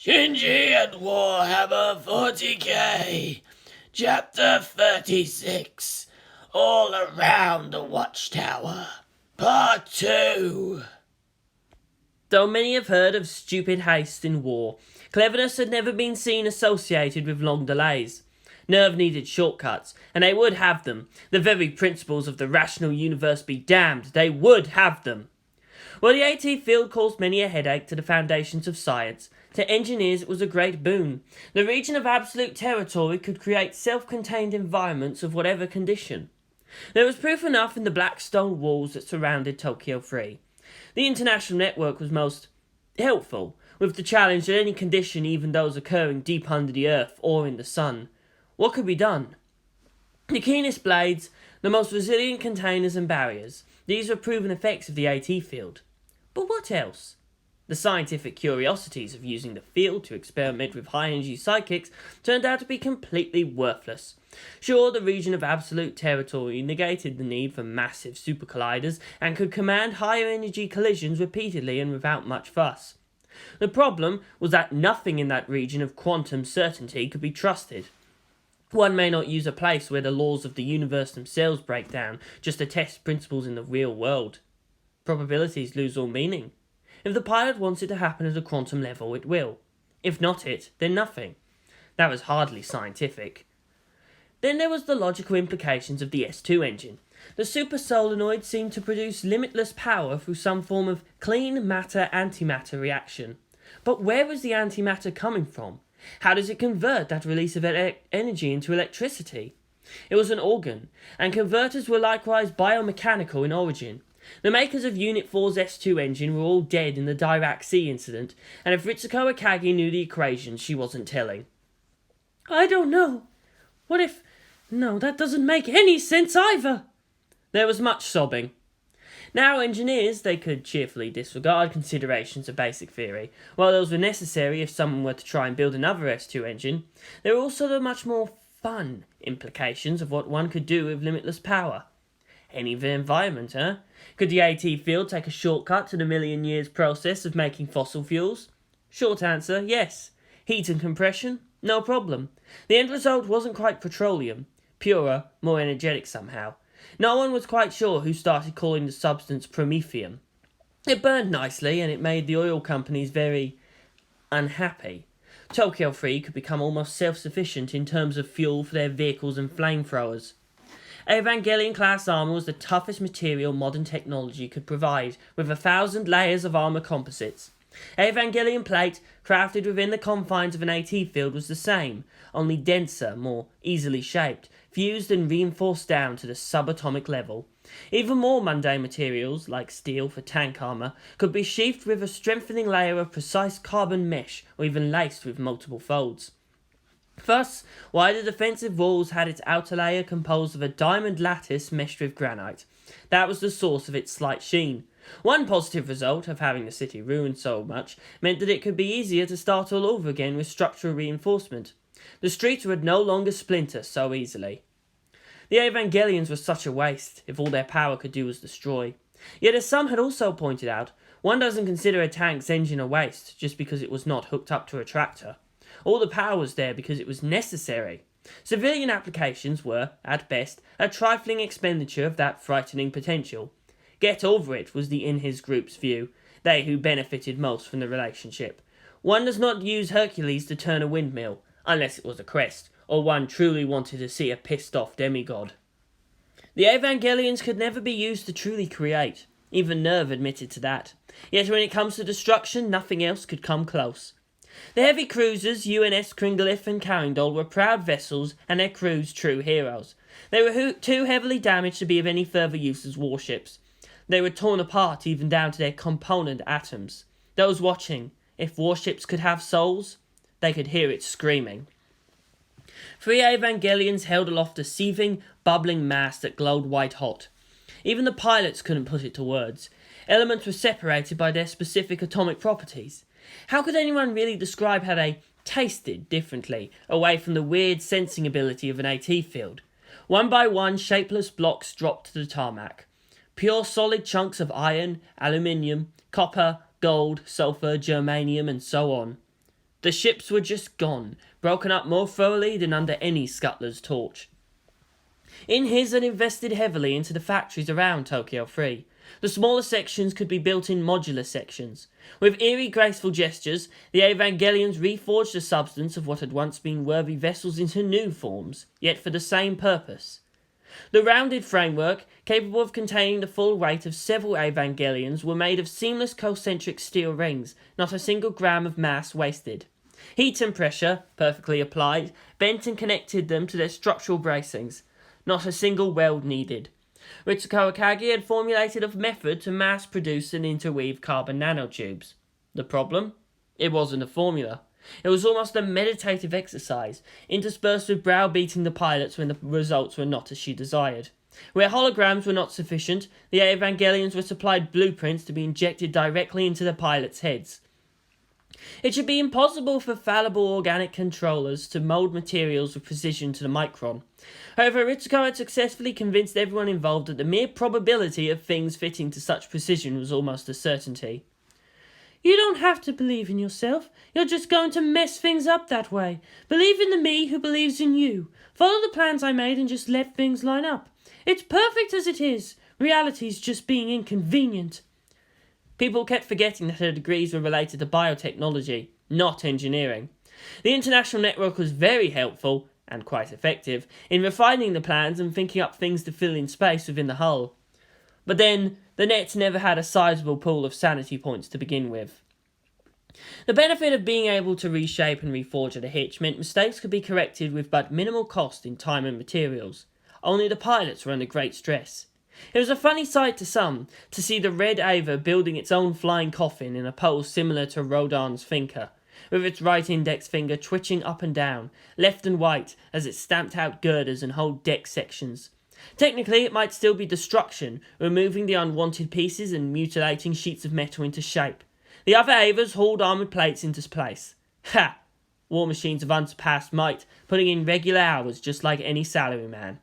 Shinji and Warhammer40k, Chapter 36, All Around the Watchtower, Part 2. Though many have heard of stupid haste in war, cleverness had never been seen associated with long delays. Nerve needed shortcuts, and they would have them. The very principles of the rational universe be damned, they would have them. While the AT field caused many a headache to the foundations of science, to engineers it was a great boon. The region of absolute territory could create self-contained environments of whatever condition. There was proof enough in the black stone walls that surrounded Tokyo 3. The international network was most helpful, with the challenge that any condition, even those occurring deep under the earth or in the sun. What could be done? The keenest blades, the most resilient containers and barriers, these were proven effects of the AT field. But what else? The scientific curiosities of using the field to experiment with high-energy psychics turned out to be completely worthless. Sure, the region of absolute territory negated the need for massive supercolliders and could command higher energy collisions repeatedly and without much fuss. The problem was that nothing in that region of quantum certainty could be trusted. One may not use a place where the laws of the universe themselves break down just to test principles in the real world. Probabilities lose all meaning. If the pilot wants it to happen at a quantum level, it will. If not it, then nothing. That was hardly scientific. Then there was the logical implications of the S2 engine. The super solenoid seemed to produce limitless power through some form of clean matter-antimatter reaction. But where was the antimatter coming from? How does it convert that release of energy into electricity? It was an organ, and converters were likewise biomechanical in origin. The makers of Unit 4's S2 engine were all dead in the Dirac Sea incident, and if Ritsuko Akagi knew the equations, she wasn't telling. I don't know. What if... No, that doesn't make any sense either. There was much sobbing. Now engineers, they could cheerfully disregard considerations of basic theory. While those were necessary if someone were to try and build another S2 engine, there were also the much more fun implications of what one could do with limitless power. Any of the environment, huh? Could the AT field take a shortcut to the million years process of making fossil fuels? Short answer, yes. Heat and compression? No problem. The end result wasn't quite petroleum. Purer, more energetic somehow. No one was quite sure who started calling the substance promethium. It burned nicely, and it made the oil companies very unhappy. Tokyo 3 could become almost self-sufficient in terms of fuel for their vehicles and flamethrowers. Evangelion-class armour was the toughest material modern technology could provide, with 1,000 layers of armour composites. Evangelion plate, crafted within the confines of an AT field, was the same, only denser, more easily shaped, fused and reinforced down to the subatomic level. Even more mundane materials, like steel for tank armour, could be sheathed with a strengthening layer of precise carbon mesh, or even laced with multiple folds. Thus, why the defensive walls had its outer layer composed of a diamond lattice meshed with granite. That was the source of its slight sheen. One positive result of having the city ruined so much meant that it could be easier to start all over again with structural reinforcement. The streets would no longer splinter so easily. The Evangelions were such a waste, if all their power could do was destroy. Yet as some had also pointed out, one doesn't consider a tank's engine a waste just because it was not hooked up to a tractor. All the power was there because it was necessary. Civilian applications were, at best, a trifling expenditure of that frightening potential. Get over it was the in his group's view, they who benefited most from the relationship. One does not use Hercules to turn a windmill, unless it was a quest, or one truly wanted to see a pissed-off demigod. The Evangelions could never be used to truly create. Even Nerve admitted to that. Yet when it comes to destruction, nothing else could come close. The heavy cruisers UNS Kringlif and Carindol were proud vessels and their crews true heroes. They were too heavily damaged to be of any further use as warships. They were torn apart even down to their component atoms. Those watching, if warships could have souls, they could hear it screaming. 3 Evangelions held aloft a seething, bubbling mass that glowed white-hot. Even the pilots couldn't put it to words. Elements were separated by their specific atomic properties. How could anyone really describe how they tasted differently, away from the weird sensing ability of an AT field? One by one, shapeless blocks dropped to the tarmac. Pure solid chunks of iron, aluminium, copper, gold, sulfur, germanium, and so on. The ships were just gone, broken up more thoroughly than under any scuttler's torch. In his had invested heavily into the factories around Tokyo 3. The smaller sections could be built in modular sections. With eerie, graceful gestures, the Evangelions reforged the substance of what had once been worthy vessels into new forms, yet for the same purpose. The rounded framework, capable of containing the full weight of several Evangelions, were made of seamless concentric steel rings, not a single gram of mass wasted. Heat and pressure, perfectly applied, bent and connected them to their structural bracings. Not a single weld needed. Ritsuko Akagi had formulated a method to mass-produce and interweave carbon nanotubes. The problem? It wasn't a formula. It was almost a meditative exercise, interspersed with browbeating the pilots when the results were not as she desired. Where holograms were not sufficient, the Evangelions were supplied blueprints to be injected directly into the pilots' heads. It should be impossible for fallible organic controllers to mould materials with precision to the micron. However, Ritsuko had successfully convinced everyone involved that the mere probability of things fitting to such precision was almost a certainty. You don't have to believe in yourself. You're just going to mess things up that way. Believe in the me who believes in you. Follow the plans I made and just let things line up. It's perfect as it is. Reality's just being inconvenient. People kept forgetting that her degrees were related to biotechnology, not engineering. The international network was very helpful, and quite effective, in refining the plans and thinking up things to fill in space within the hull. But then, the net never had a sizable pool of sanity points to begin with. The benefit of being able to reshape and reforge at a hitch meant mistakes could be corrected with but minimal cost in time and materials. Only the pilots were under great stress. It was a funny sight to some, to see the Red Ava building its own flying coffin in a pose similar to Rodin's finger, with its right index finger twitching up and down, left and right, as it stamped out girders and whole deck sections. Technically, it might still be destruction, removing the unwanted pieces and mutilating sheets of metal into shape. The other Avas hauled armoured plates into place. Ha! War machines of unsurpassed might, putting in regular hours just like any salaryman.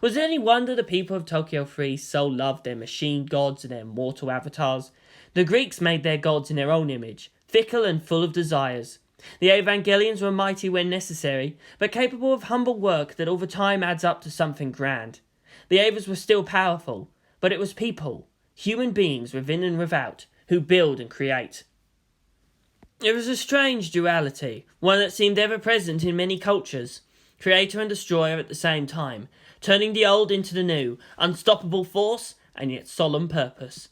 Was it any wonder the people of Tokyo 3 so loved their machine gods and their mortal avatars? The Greeks made their gods in their own image, fickle and full of desires. The Evangelions were mighty when necessary, but capable of humble work that over time adds up to something grand. The Avas were still powerful, but it was people, human beings within and without, who build and create. It was a strange duality, one that seemed ever present in many cultures, creator and destroyer at the same time, turning the old into the new, unstoppable force and yet solemn purpose.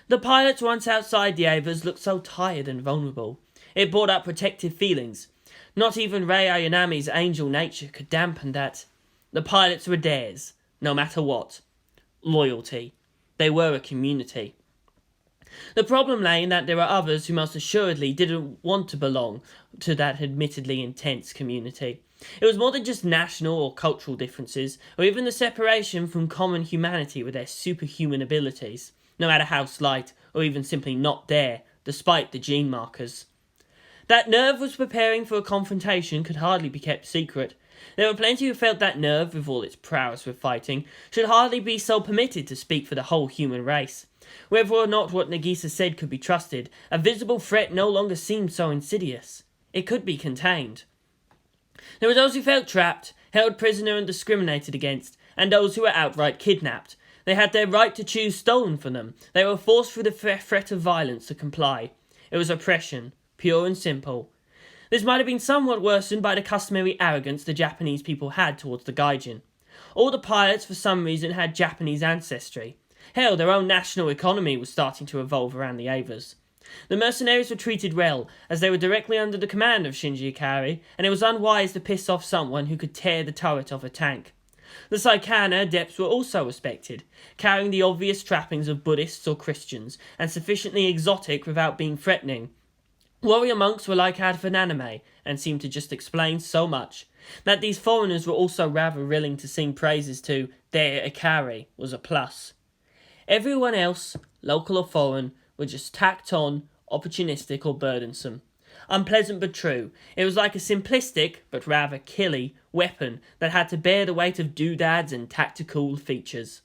The pilots once outside the Avas looked so tired and vulnerable. It brought up protective feelings. Not even Rei Ayanami's angel nature could dampen that. The pilots were theirs, no matter what. Loyalty. They were a community. The problem lay in that there were others who most assuredly didn't want to belong to that admittedly intense community. It was more than just national or cultural differences, or even the separation from common humanity with their superhuman abilities, no matter how slight, or even simply not there, despite the gene markers. That Nerve was preparing for a confrontation could hardly be kept secret. There were plenty who felt that Nerve, with all its prowess with fighting, should hardly be so permitted to speak for the whole human race. Whether or not what Nagisa said could be trusted, a visible threat no longer seemed so insidious. It could be contained. There were those who felt trapped, held prisoner and discriminated against, and those who were outright kidnapped. They had their right to choose stolen from them. They were forced through the threat of violence to comply. It was oppression, pure and simple. This might have been somewhat worsened by the customary arrogance the Japanese people had towards the Gaijin. All the pilots, for some reason, had Japanese ancestry. Hell, their own national economy was starting to evolve around the Avas. The mercenaries were treated well, as they were directly under the command of Shinji Ikari, and it was unwise to piss off someone who could tear the turret off a tank. The Saikana adepts were also respected, carrying the obvious trappings of Buddhists or Christians, and sufficiently exotic without being threatening. Warrior monks were like out of an anime, and seemed to just explain so much. That these foreigners were also rather willing to sing praises to their Ikari was a plus. Everyone else, local or foreign, were just tacked on, opportunistic or burdensome. Unpleasant but true, it was like a simplistic, but rather killy, weapon that had to bear the weight of doodads and tactical features.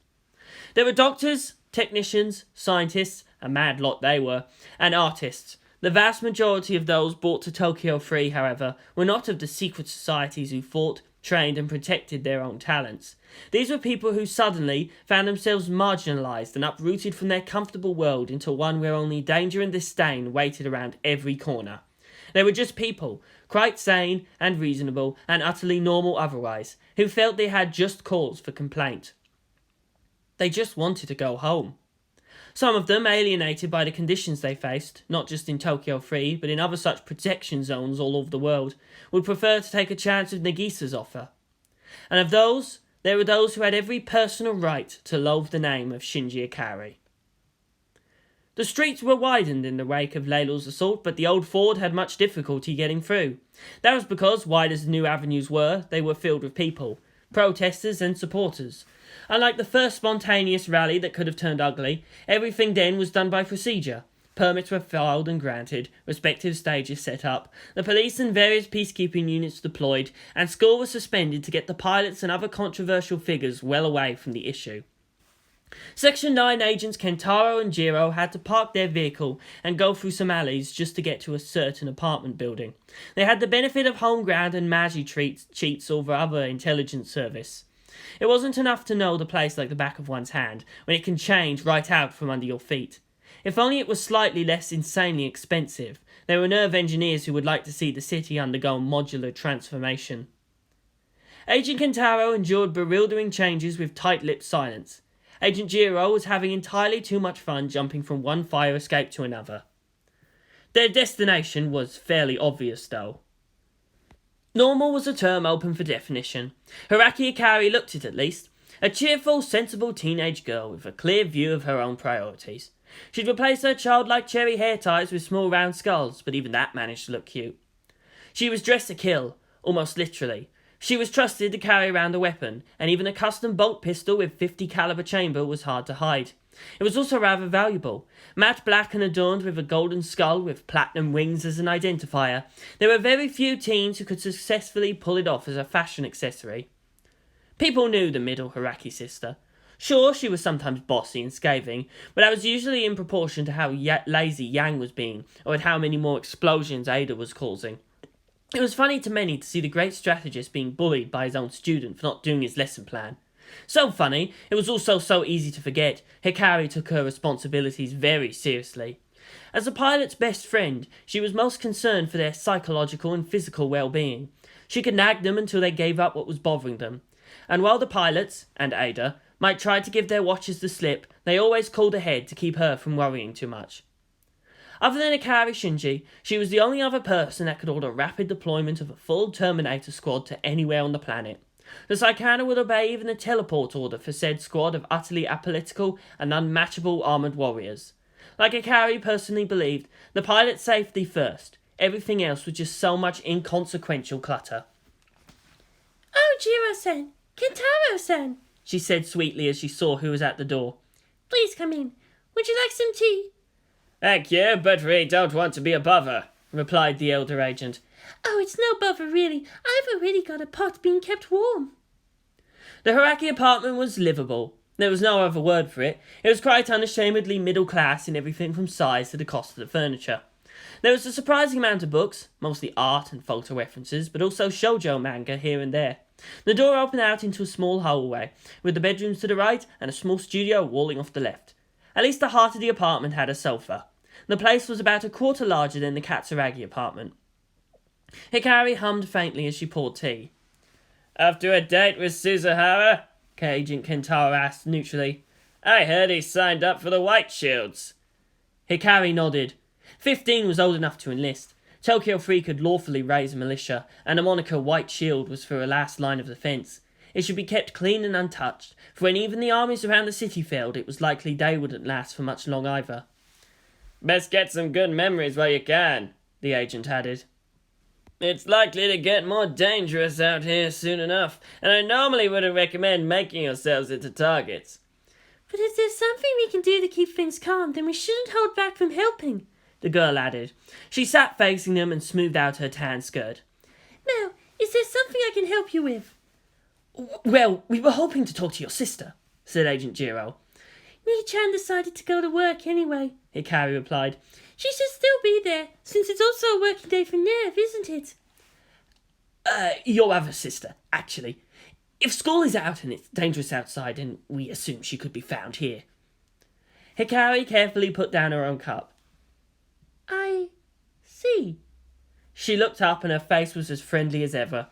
There were doctors, technicians, scientists, a mad lot they were, and artists. The vast majority of those brought to Tokyo free, however, were not of the secret societies who fought, trained and protected their own talents. These were people who suddenly found themselves marginalised and uprooted from their comfortable world into one where only danger and disdain waited around every corner. They were just people, quite sane and reasonable and utterly normal otherwise, who felt they had just cause for complaint. They just wanted to go home. Some of them, alienated by the conditions they faced, not just in Tokyo Free, but in other such protection zones all over the world, would prefer to take a chance with Nagisa's offer. And of those, there were those who had every personal right to loathe the name of Shinji Ikari. The streets were widened in the wake of Leilor's assault, but the old ford had much difficulty getting through. That was because, wide as the new avenues were, they were filled with people, protesters and supporters. Unlike the first spontaneous rally that could have turned ugly, everything then was done by procedure. Permits were filed and granted, respective stages set up, the police and various peacekeeping units deployed, and school was suspended to get the pilots and other controversial figures well away from the issue. Section 9 agents Kentaro and Jiro had to park their vehicle and go through some alleys just to get to a certain apartment building. They had the benefit of home ground and Magi cheats over other intelligence service. It wasn't enough to know the place like the back of one's hand, when it can change right out from under your feet. If only it was slightly less insanely expensive. There were nerve engineers who would like to see the city undergo modular transformation. Agent Kentaro endured bewildering changes with tight-lipped silence. Agent Jiro was having entirely too much fun jumping from one fire escape to another. Their destination was fairly obvious, though. Normal was a term open for definition. Horaki Ikari looked it, at least. A cheerful, sensible teenage girl with a clear view of her own priorities. She'd replace her childlike cherry hair ties with small round skulls, but even that managed to look cute. She was dressed to kill, almost literally. She was trusted to carry around a weapon, and even a custom bolt pistol with 50 caliber chamber was hard to hide. It was also rather valuable. Matte black and adorned with a golden skull with platinum wings as an identifier, there were very few teens who could successfully pull it off as a fashion accessory. People knew the middle Horaki sister. Sure, she was sometimes bossy and scathing, but that was usually in proportion to how lazy Yang was being, or at how many more explosions Ada was causing. It was funny to many to see the great strategist being bullied by his own student for not doing his lesson plan. So funny, it was also so easy to forget. Hikari took her responsibilities very seriously. As a pilot's best friend, she was most concerned for their psychological and physical well-being. She could nag them until they gave up what was bothering them. And while the pilots, and Ada, might try to give their watches the slip, they always called ahead to keep her from worrying too much. Other than Ikari Shinji, she was the only other person that could order rapid deployment of a full Terminator squad to anywhere on the planet. The Psychana would obey even the teleport order for said squad of utterly apolitical and unmatchable armoured warriors. Like Ikari personally believed, the pilot's safety first. Everything else was just so much inconsequential clutter. "Oh, Jiro-san! Kentaro-san!" she said sweetly as she saw who was at the door. "Please come in. Would you like some tea?" Thank you, but we don't want to be a bother, replied the elder agent. "Oh, it's no bother really. I've already got a pot being kept warm." The Horaki apartment was livable. There was no other word for it. It was quite unashamedly middle class in everything from size to the cost of the furniture. There was a surprising amount of books, mostly art and photo references, but also shoujo manga here and there. The door opened out into a small hallway, with the bedrooms to the right and a small studio walling off the left. At least the heart of the apartment had a sofa. The place was about a quarter larger than the Katsuragi apartment. Hikari hummed faintly as she poured tea. After a date with Suzuhara? Agent Kentaro asked neutrally. I heard he signed up for the White Shields. Hikari nodded. 15 was old enough to enlist. Tokyo Free could lawfully raise a militia, and the moniker White Shield was for a last line of defence. It should be kept clean and untouched, for when even the armies around the city failed, it was likely they wouldn't last for much long either. Best get some good memories while you can, the agent added. It's likely to get more dangerous out here soon enough, and I normally wouldn't recommend making yourselves into targets. "But if there's something we can do to keep things calm, then we shouldn't hold back from helping," the girl added. She sat facing them and smoothed out her tan skirt. "Now, is there something I can help you with?" Well, we were hoping to talk to your sister, said Agent Jiro. "Nii-chan decided to go to work anyway," Hikari replied. She should still be there, since it's also a working day for Nerve, isn't it? Your other sister, actually. If school is out and it's dangerous outside, then we assume she could be found here. Hikari carefully put down her own cup. I see. She looked up and her face was as friendly as ever.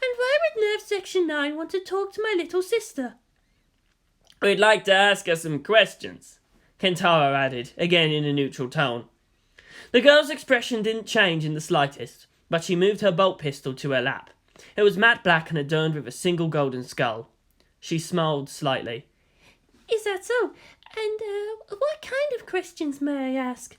And why would Nerve Section 9 want to talk to my little sister? We'd like to ask her some questions, Kentaro added, again in a neutral tone. The girl's expression didn't change in the slightest, but she moved her bolt pistol to her lap. It was matte black and adorned with a single golden skull. She smiled slightly. Is that so? And what kind of questions, may I ask?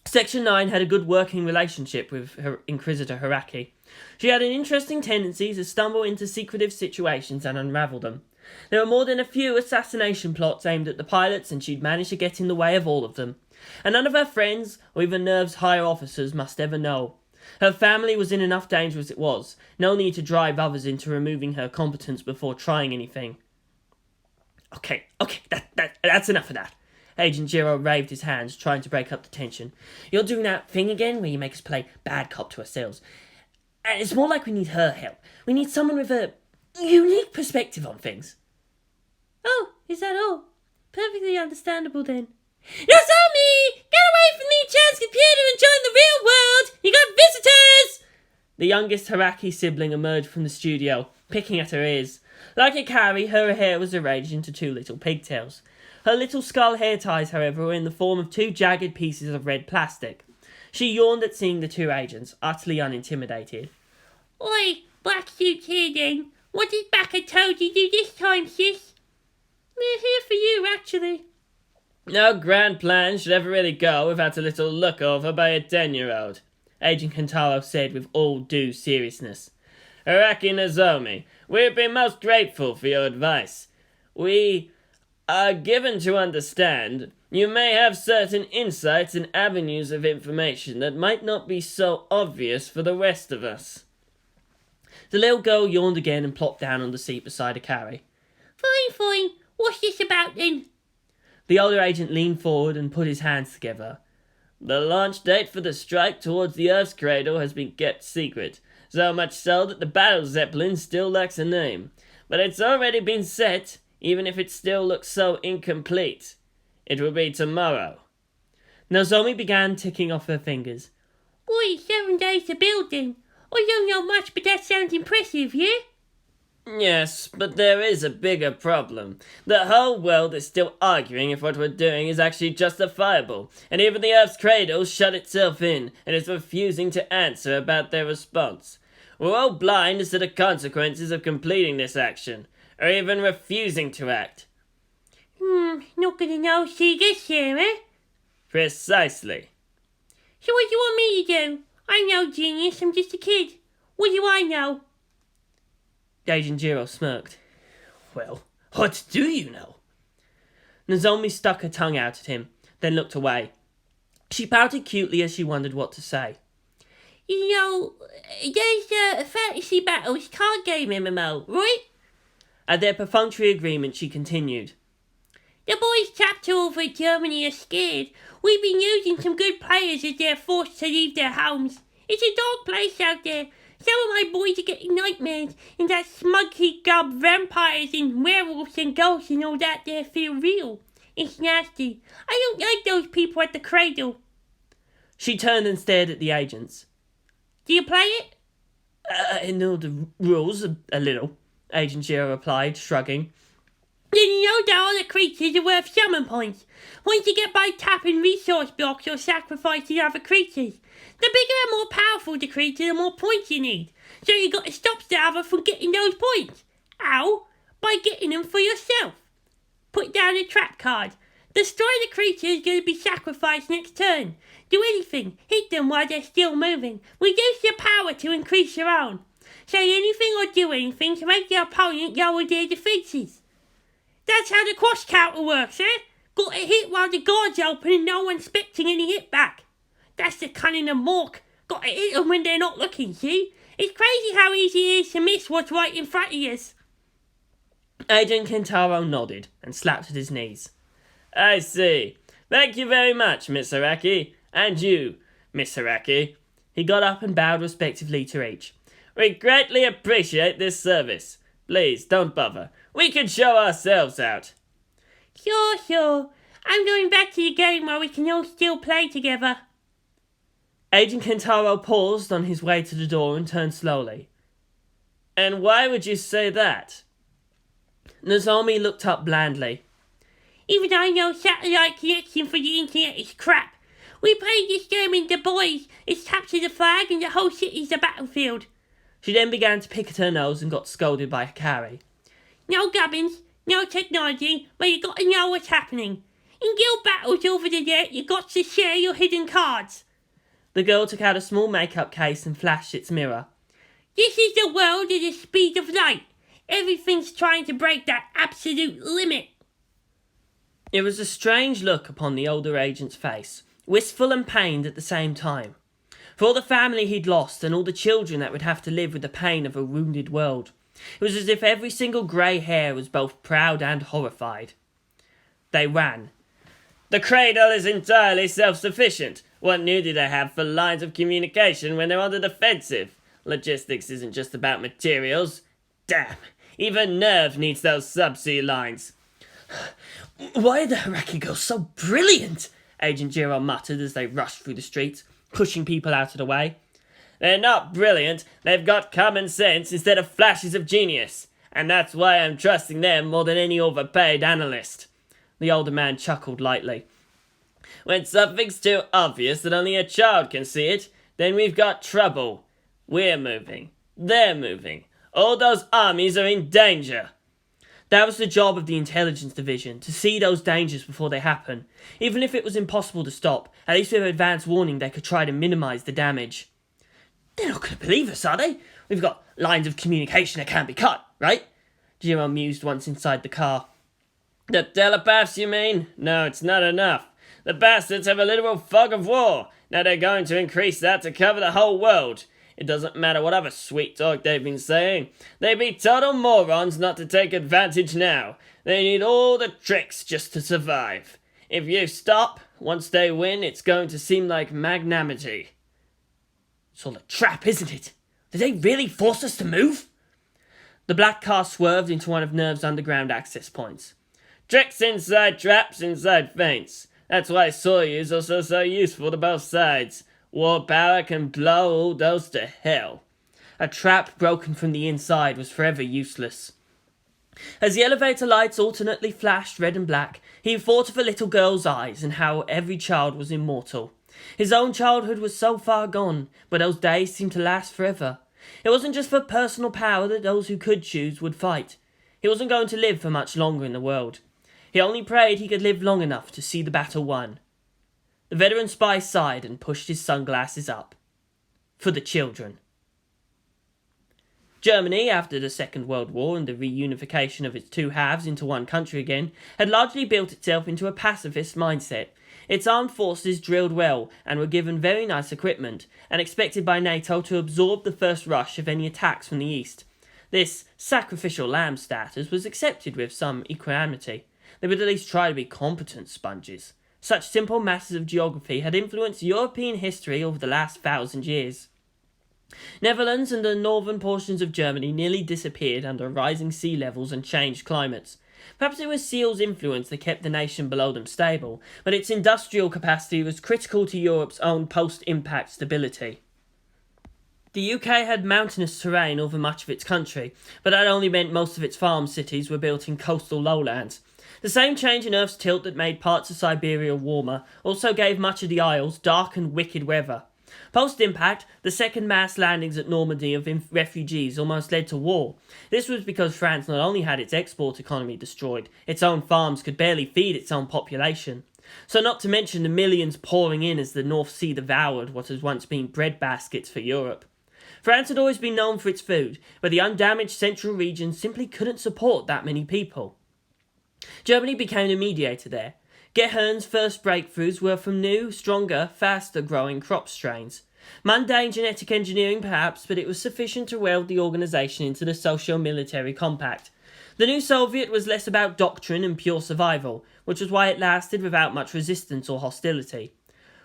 Section 9 had a good working relationship with her Inquisitor Horaki. She had an interesting tendency to stumble into secretive situations and unravel them. There were more than a few assassination plots aimed at the pilots, and she'd managed to get in the way of all of them. And none of her friends, or even Nerve's higher officers, must ever know. Her family was in enough danger as it was. No need to drive others into removing her competence before trying anything. Okay, that's enough of that. Agent Jiro waved his hands, trying to break up the tension. You're doing that thing again where you make us play bad cop to ourselves. And it's more like we need her help. We need someone with a unique perspective on things. Oh, is that all? Perfectly understandable then. Nozomi! Get away from the child's computer and join the real world! You got visitors! The youngest Horaki sibling emerged from the studio, picking at her ears. Like Hikari, her hair was arranged into two little pigtails. Her little skull hair ties, however, were in the form of two jagged pieces of red plastic. She yawned at seeing the two agents, utterly unintimidated. Oi, black suit here then. What did Baka told you do this time, sis? We're here for you, actually. No grand plan should ever really go without a little look over by a 10-year-old, Agent Kentaro said with all due seriousness. Horaki Nozomi, we've been most grateful for your advice. We are given to understand you may have certain insights and avenues of information that might not be so obvious for the rest of us. The little girl yawned again and plopped down on the seat beside Hikari. Fine. What's this about then? The older agent leaned forward and put his hands together. The launch date for the strike towards the Earths Cradle has been kept secret, so much so that the battle zeppelin still lacks a name. But it's already been set, even if it still looks so incomplete. It will be tomorrow. Nozomi began ticking off her fingers. Oi, 7 days to build then. I don't know much, but that sounds impressive, yeah? Yes, but there is a bigger problem. The whole world is still arguing if what we're doing is actually justifiable, and even the Earth's Cradle shut itself in and is refusing to answer about their response. We're all blind as to the consequences of completing this action, or even refusing to act. Not gonna know see this here, eh? Precisely. So what do you want me to do? I'm no genius, I'm just a kid. What do I know? Agent Jiro smirked. Well, what do you know? Nozomi stuck her tongue out at him, then looked away. She pouted cutely as she wondered what to say. You know, there's a fantasy battles card game MMO, right? At their perfunctory agreement, she continued. The boys trapped over in Germany are scared. We've been using some good players as they're forced to leave their homes. It's a dark place out there. Some of my boys are getting nightmares, and that smuggy gub vampires and werewolves and ghosts and all that there feel real. It's nasty. I don't like those people at the cradle. She turned and stared at the agents. Do you play it? I know the rules a little, Agent Jiro replied, shrugging. Then you know that all the creatures are worth summon points. Points you get by tapping resource blocks or sacrificing other creatures. The bigger and more powerful the creature, the more points you need. So you got to stop the other from getting those points. How? By getting them for yourself. Put down a trap card. Destroy the creature is going to be sacrificed next turn. Do anything. Hit them while they're still moving. Reduce your power to increase your own. Say anything or do anything to make the opponent lower their defences. That's how the cross counter works, eh? Got to hit while the guard's open and no one's expecting any hit back. That's the cunning of Mork. Got to hit them when they're not looking, see? It's crazy how easy it is to miss what's right in front of us. Agent Kentaro nodded and slapped at his knees. I see. Thank you very much, Miss Horaki. And you, Miss Horaki. He got up and bowed respectively to each. We greatly appreciate this service. Please, don't bother. We can show ourselves out. Sure. I'm going back to the game where we can all still play together. Agent Kentaro paused on his way to the door and turned slowly. And why would you say that? Nozomi looked up blandly. Even I know satellite connection for the internet is crap. We played this game in the boys. It's captured the flag and the whole city's a battlefield. She then began to pick at her nose and got scolded by Hikari. No gubbins, no technology, but you got to know what's happening. In guild battles over the net, you got to share your hidden cards. The girl took out a small makeup case and flashed its mirror. This is the world at the speed of light. Everything's trying to break that absolute limit. It was a strange look upon the older agent's face, wistful and pained at the same time. For all the family he'd lost and all the children that would have to live with the pain of a wounded world. It was as if every single grey hair was both proud and horrified. They ran. The Cradle is entirely self-sufficient. What need do they have for lines of communication when they're on the defensive? Logistics isn't just about materials. Damn, even Nerve needs those subsea lines. Why are the Horaki girls so brilliant? Agent Jiro muttered as they rushed through the streets, pushing people out of the way. They're not brilliant, they've got common sense instead of flashes of genius. And that's why I'm trusting them more than any overpaid analyst. The older man chuckled lightly. When something's too obvious that only a child can see it, then we've got trouble. We're moving. They're moving. All those armies are in danger. That was the job of the intelligence division, to see those dangers before they happen. Even if it was impossible to stop, at least with advance warning they could try to minimise the damage. They're not going to believe us, are they? We've got lines of communication that can't be cut, right? Jiro mused once inside the car. The telepaths, you mean? No, it's not enough. The bastards have a literal fog of war. Now they're going to increase that to cover the whole world. It doesn't matter what other sweet talk they've been saying. They'd be total morons not to take advantage now. They need all the tricks just to survive. If you stop, once they win, it's going to seem like magnanimity. It's all a trap, isn't it? Did they really force us to move? The black car swerved into one of Nerve's underground access points. Tricks inside traps inside feints. That's why Soyuz are so useful to both sides. War power can blow all those to hell. A trap broken from the inside was forever useless. As the elevator lights alternately flashed red and black, he thought of a little girl's eyes and how every child was immortal. His own childhood was so far gone, but those days seemed to last forever. It wasn't just for personal power that those who could choose would fight. He wasn't going to live for much longer in the world. He only prayed he could live long enough to see the battle won. The veteran spy sighed and pushed his sunglasses up. For the children. Germany, after the Second World War and the reunification of its two halves into one country again, had largely built itself into a pacifist mindset. Its armed forces drilled well and were given very nice equipment, and expected by NATO to absorb the first rush of any attacks from the east. This sacrificial lamb status was accepted with some equanimity. They would at least try to be competent sponges. Such simple matters of geography had influenced European history over the last 1,000 years. Netherlands and the northern portions of Germany nearly disappeared under rising sea levels and changed climates. Perhaps it was Seal's influence that kept the nation below them stable, but its industrial capacity was critical to Europe's own post-impact stability. The UK had mountainous terrain over much of its country, but that only meant most of its farm cities were built in coastal lowlands. The same change in Earth's tilt that made parts of Siberia warmer also gave much of the Isles dark and wicked weather. Post-impact, the second mass landings at Normandy of refugees almost led to war. This was because France not only had its export economy destroyed, its own farms could barely feed its own population. So not to mention the millions pouring in as the North Sea devoured what had once been breadbaskets for Europe. France had always been known for its food, but the undamaged central region simply couldn't support that many people. Germany became the mediator there. Gehern's first breakthroughs were from new, stronger, faster-growing crop strains. Mundane genetic engineering perhaps, but it was sufficient to weld the organisation into the socio-military compact. The new Soviet was less about doctrine and pure survival, which was why it lasted without much resistance or hostility.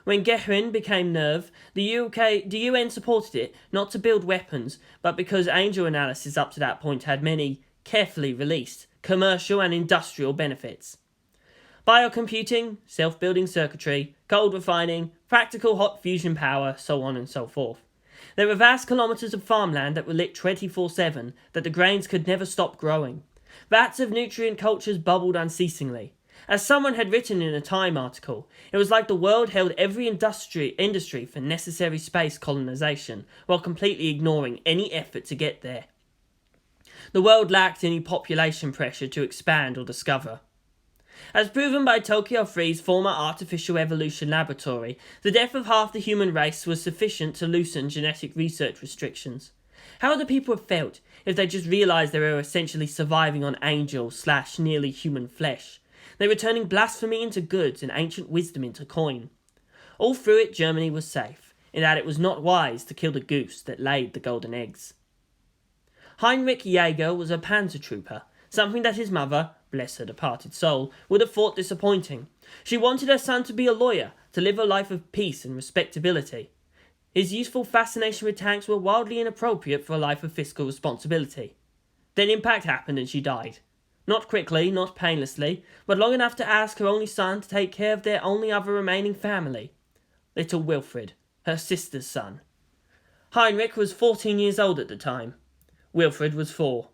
When Gehrin became NERV, the UN supported it not to build weapons, but because angel analysis up to that point had many, carefully released, commercial and industrial benefits. Biocomputing, self-building circuitry, gold refining, practical hot fusion power, so on and so forth. There were vast kilometres of farmland that were lit 24/7, that the grains could never stop growing. Vats of nutrient cultures bubbled unceasingly. As someone had written in a Time article, it was like the world held every industry for necessary space colonisation, while completely ignoring any effort to get there. The world lacked any population pressure to expand or discover. As proven by Tokyo 3's former artificial evolution laboratory, the death of half the human race was sufficient to loosen genetic research restrictions. How would the people have felt if they just realised they were essentially surviving on angel/nearly human flesh? They were turning blasphemy into goods and ancient wisdom into coin. All through it, Germany was safe, in that it was not wise to kill the goose that laid the golden eggs. Heinrich Jäger was a panzer trooper, something that his mother, bless her departed soul, would have thought disappointing. She wanted her son to be a lawyer, to live a life of peace and respectability. His youthful fascination with tanks were wildly inappropriate for a life of fiscal responsibility. Then impact happened and she died. Not quickly, not painlessly, but long enough to ask her only son to take care of their only other remaining family. Little Wilfred, her sister's son. Heinrich was 14 years old at the time. Wilfred was 4.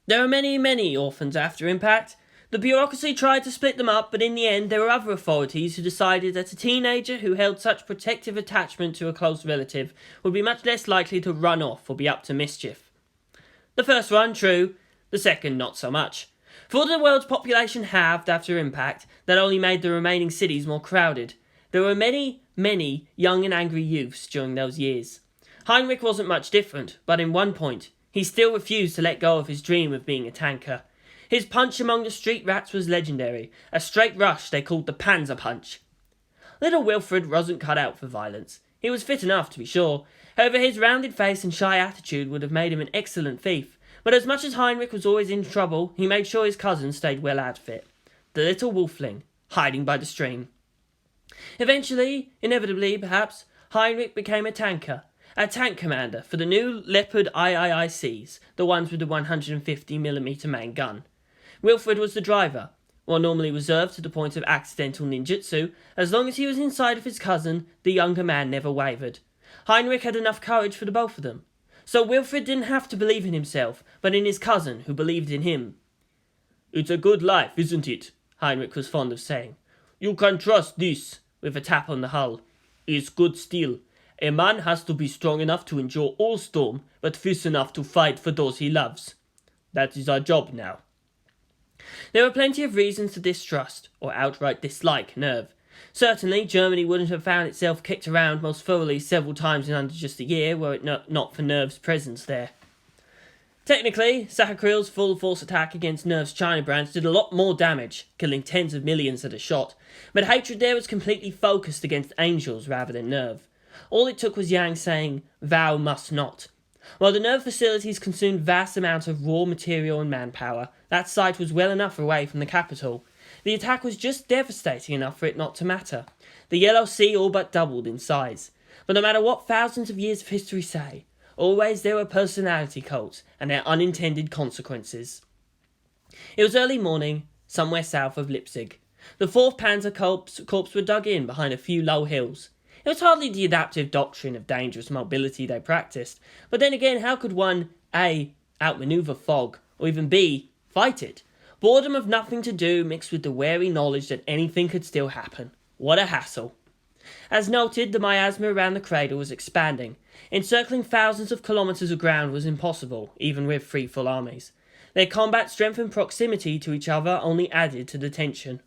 There were many, many orphans after impact. The bureaucracy tried to split them up, but in the end there were other authorities who decided that a teenager who held such protective attachment to a close relative would be much less likely to run off or be up to mischief. The first one, true. The second, not so much. For the world's population halved after impact, that only made the remaining cities more crowded. There were many, many young and angry youths during those years. Heinrich wasn't much different, but in one point, he still refused to let go of his dream of being a tanker. His punch among the street rats was legendary, a straight rush they called the Panzer Punch. Little Wilfred wasn't cut out for violence. He was fit enough, to be sure. However, his rounded face and shy attitude would have made him an excellent thief. But as much as Heinrich was always in trouble, he made sure his cousin stayed well out of it. The little wolfling, hiding by the stream. Eventually, inevitably perhaps, Heinrich became a tanker. A tank commander for the new Leopard IIICs, the ones with the 150mm main gun. Wilfred was the driver. While normally reserved to the point of accidental ninjutsu, as long as he was inside of his cousin, the younger man never wavered. Heinrich had enough courage for the both of them. So Wilfred didn't have to believe in himself, but in his cousin, who believed in him. "It's a good life, isn't it?" Heinrich was fond of saying. "You can trust this," with a tap on the hull. "It's good steel. A man has to be strong enough to endure all storm, but fierce enough to fight for those he loves. That is our job now." There were plenty of reasons to distrust, or outright dislike, NERV. Certainly, Germany wouldn't have found itself kicked around most thoroughly several times in under just a year, were it not for NERV's presence there. Technically, Sakharil's full-force attack against NERV's China branch did a lot more damage, killing tens of millions at a shot, but hatred there was completely focused against Angels rather than NERV. All it took was Yang saying, "Thou must not." While the NERV facilities consumed vast amounts of raw material and manpower, that site was well enough away from the capital. The attack was just devastating enough for it not to matter. The Yellow Sea all but doubled in size. But no matter what thousands of years of history say, always there were personality cults and their unintended consequences. It was early morning, somewhere south of Leipzig. The 4th Panzer Corps were dug in behind a few low hills. It was hardly the adaptive doctrine of dangerous mobility they practiced, but then again, how could one A. outmaneuver fog, or even B. fight it? Boredom of nothing to do mixed with the wary knowledge that anything could still happen. What a hassle. As noted, the miasma around the cradle was expanding. Encircling thousands of kilometres of ground was impossible, even with 3 full armies. Their combat strength and proximity to each other only added to the tension.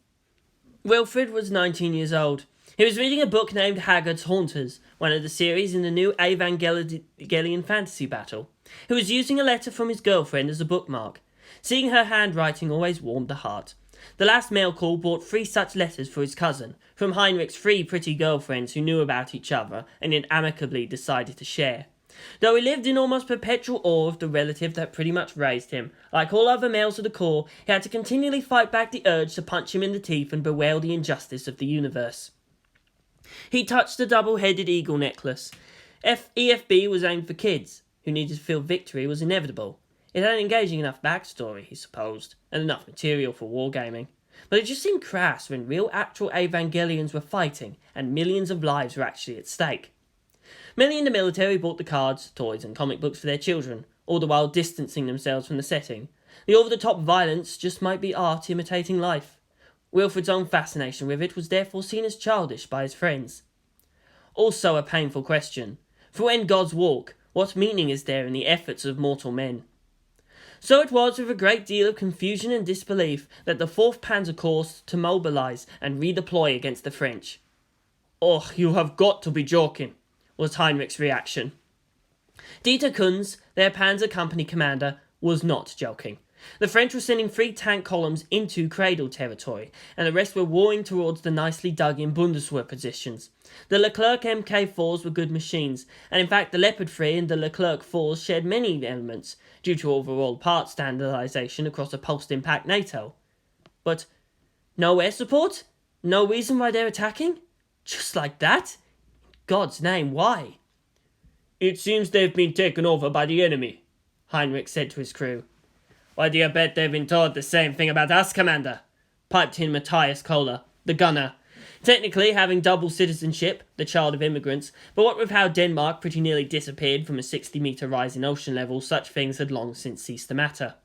Wilfred was 19 years old. He was reading a book named Haggard's Haunters, one of the series in the new Evangelion fantasy battle. He was using a letter from his girlfriend as a bookmark. Seeing her handwriting always warmed the heart. The last mail call brought 3 such letters for his cousin, from Heinrich's 3 pretty girlfriends who knew about each other and had amicably decided to share. Though he lived in almost perpetual awe of the relative that pretty much raised him, like all other males of the Corps, he had to continually fight back the urge to punch him in the teeth and bewail the injustice of the universe. He touched the double-headed eagle necklace. EFB was aimed for kids, who needed to feel victory was inevitable. It had an engaging enough backstory, he supposed, and enough material for wargaming. But it just seemed crass when real actual Evangelions were fighting, and millions of lives were actually at stake. Many in the military bought the cards, toys and comic books for their children, all the while distancing themselves from the setting. The over-the-top violence just might be art imitating life. Wilfred's own fascination with it was therefore seen as childish by his friends. Also a painful question. For when gods walk, what meaning is there in the efforts of mortal men? So it was with a great deal of confusion and disbelief that the 4th Panzer Corps to mobilise and redeploy against the French. "Oh, you have got to be joking," was Heinrich's reaction. Dieter Kunz, their Panzer Company commander, was not joking. The French were sending 3 tank columns into Cradle territory, and the rest were warring towards the nicely dug-in Bundeswehr positions. The Leclerc Mk4s were good machines, and in fact the Leopard 3 and the Leclerc 4s shared many elements, due to overall part standardisation across a post-impact NATO. But no air support? No reason why they're attacking? Just like that? In God's name, why? "It seems they've been taken over by the enemy," Heinrich said to his crew. "Why do you bet they've been told the same thing about us, Commander?" piped in Matthias Kohler, the gunner. Technically having double citizenship, the child of immigrants, but what with how Denmark pretty nearly disappeared from a 60-metre rise in ocean level, such things had long since ceased to matter.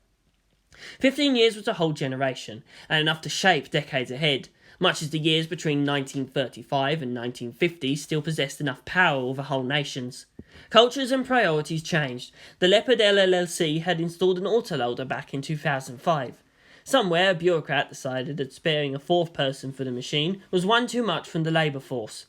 15 years was a whole generation, and enough to shape decades ahead, much as the years between 1935 and 1950 still possessed enough power over whole nations. Cultures and priorities changed. The Leopard LLC had installed an autoloader back in 2005. Somewhere, a bureaucrat decided that sparing a 4th person for the machine was one too much from the labour force.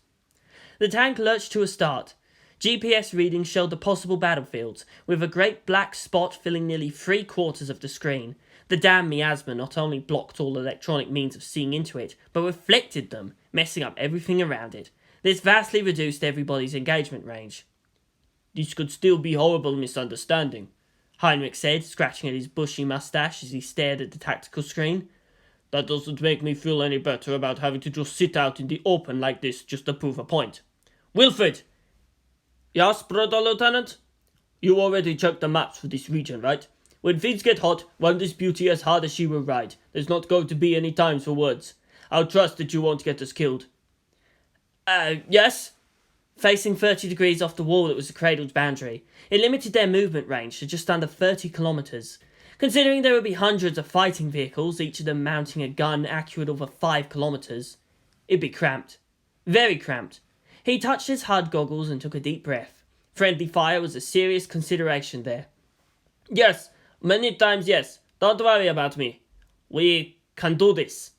The tank lurched to a start. GPS readings showed the possible battlefields, with a great black spot filling nearly 3/4 of the screen. The damn miasma not only blocked all electronic means of seeing into it, but reflected them, messing up everything around it. This vastly reduced everybody's engagement range. "This could still be horrible misunderstanding," Heinrich said, scratching at his bushy moustache as he stared at the tactical screen. "That doesn't make me feel any better about having to just sit out in the open like this just to prove a point. Wilfred!" "Yes, brother lieutenant?" "You already checked the maps for this region, right? When things get hot, run this beauty as hard as she will ride. There's not going to be any time for words. I'll trust that you won't get us killed." Yes." Facing 30 degrees off the wall that was the Cradle's boundary, it limited their movement range to just under 30 kilometres. Considering there would be hundreds of fighting vehicles, each of them mounting a gun accurate over 5 kilometres, it'd be cramped. Very cramped. He touched his HUD goggles and took a deep breath. Friendly fire was a serious consideration there. "Yes, many times yes. Don't worry about me. We can do this."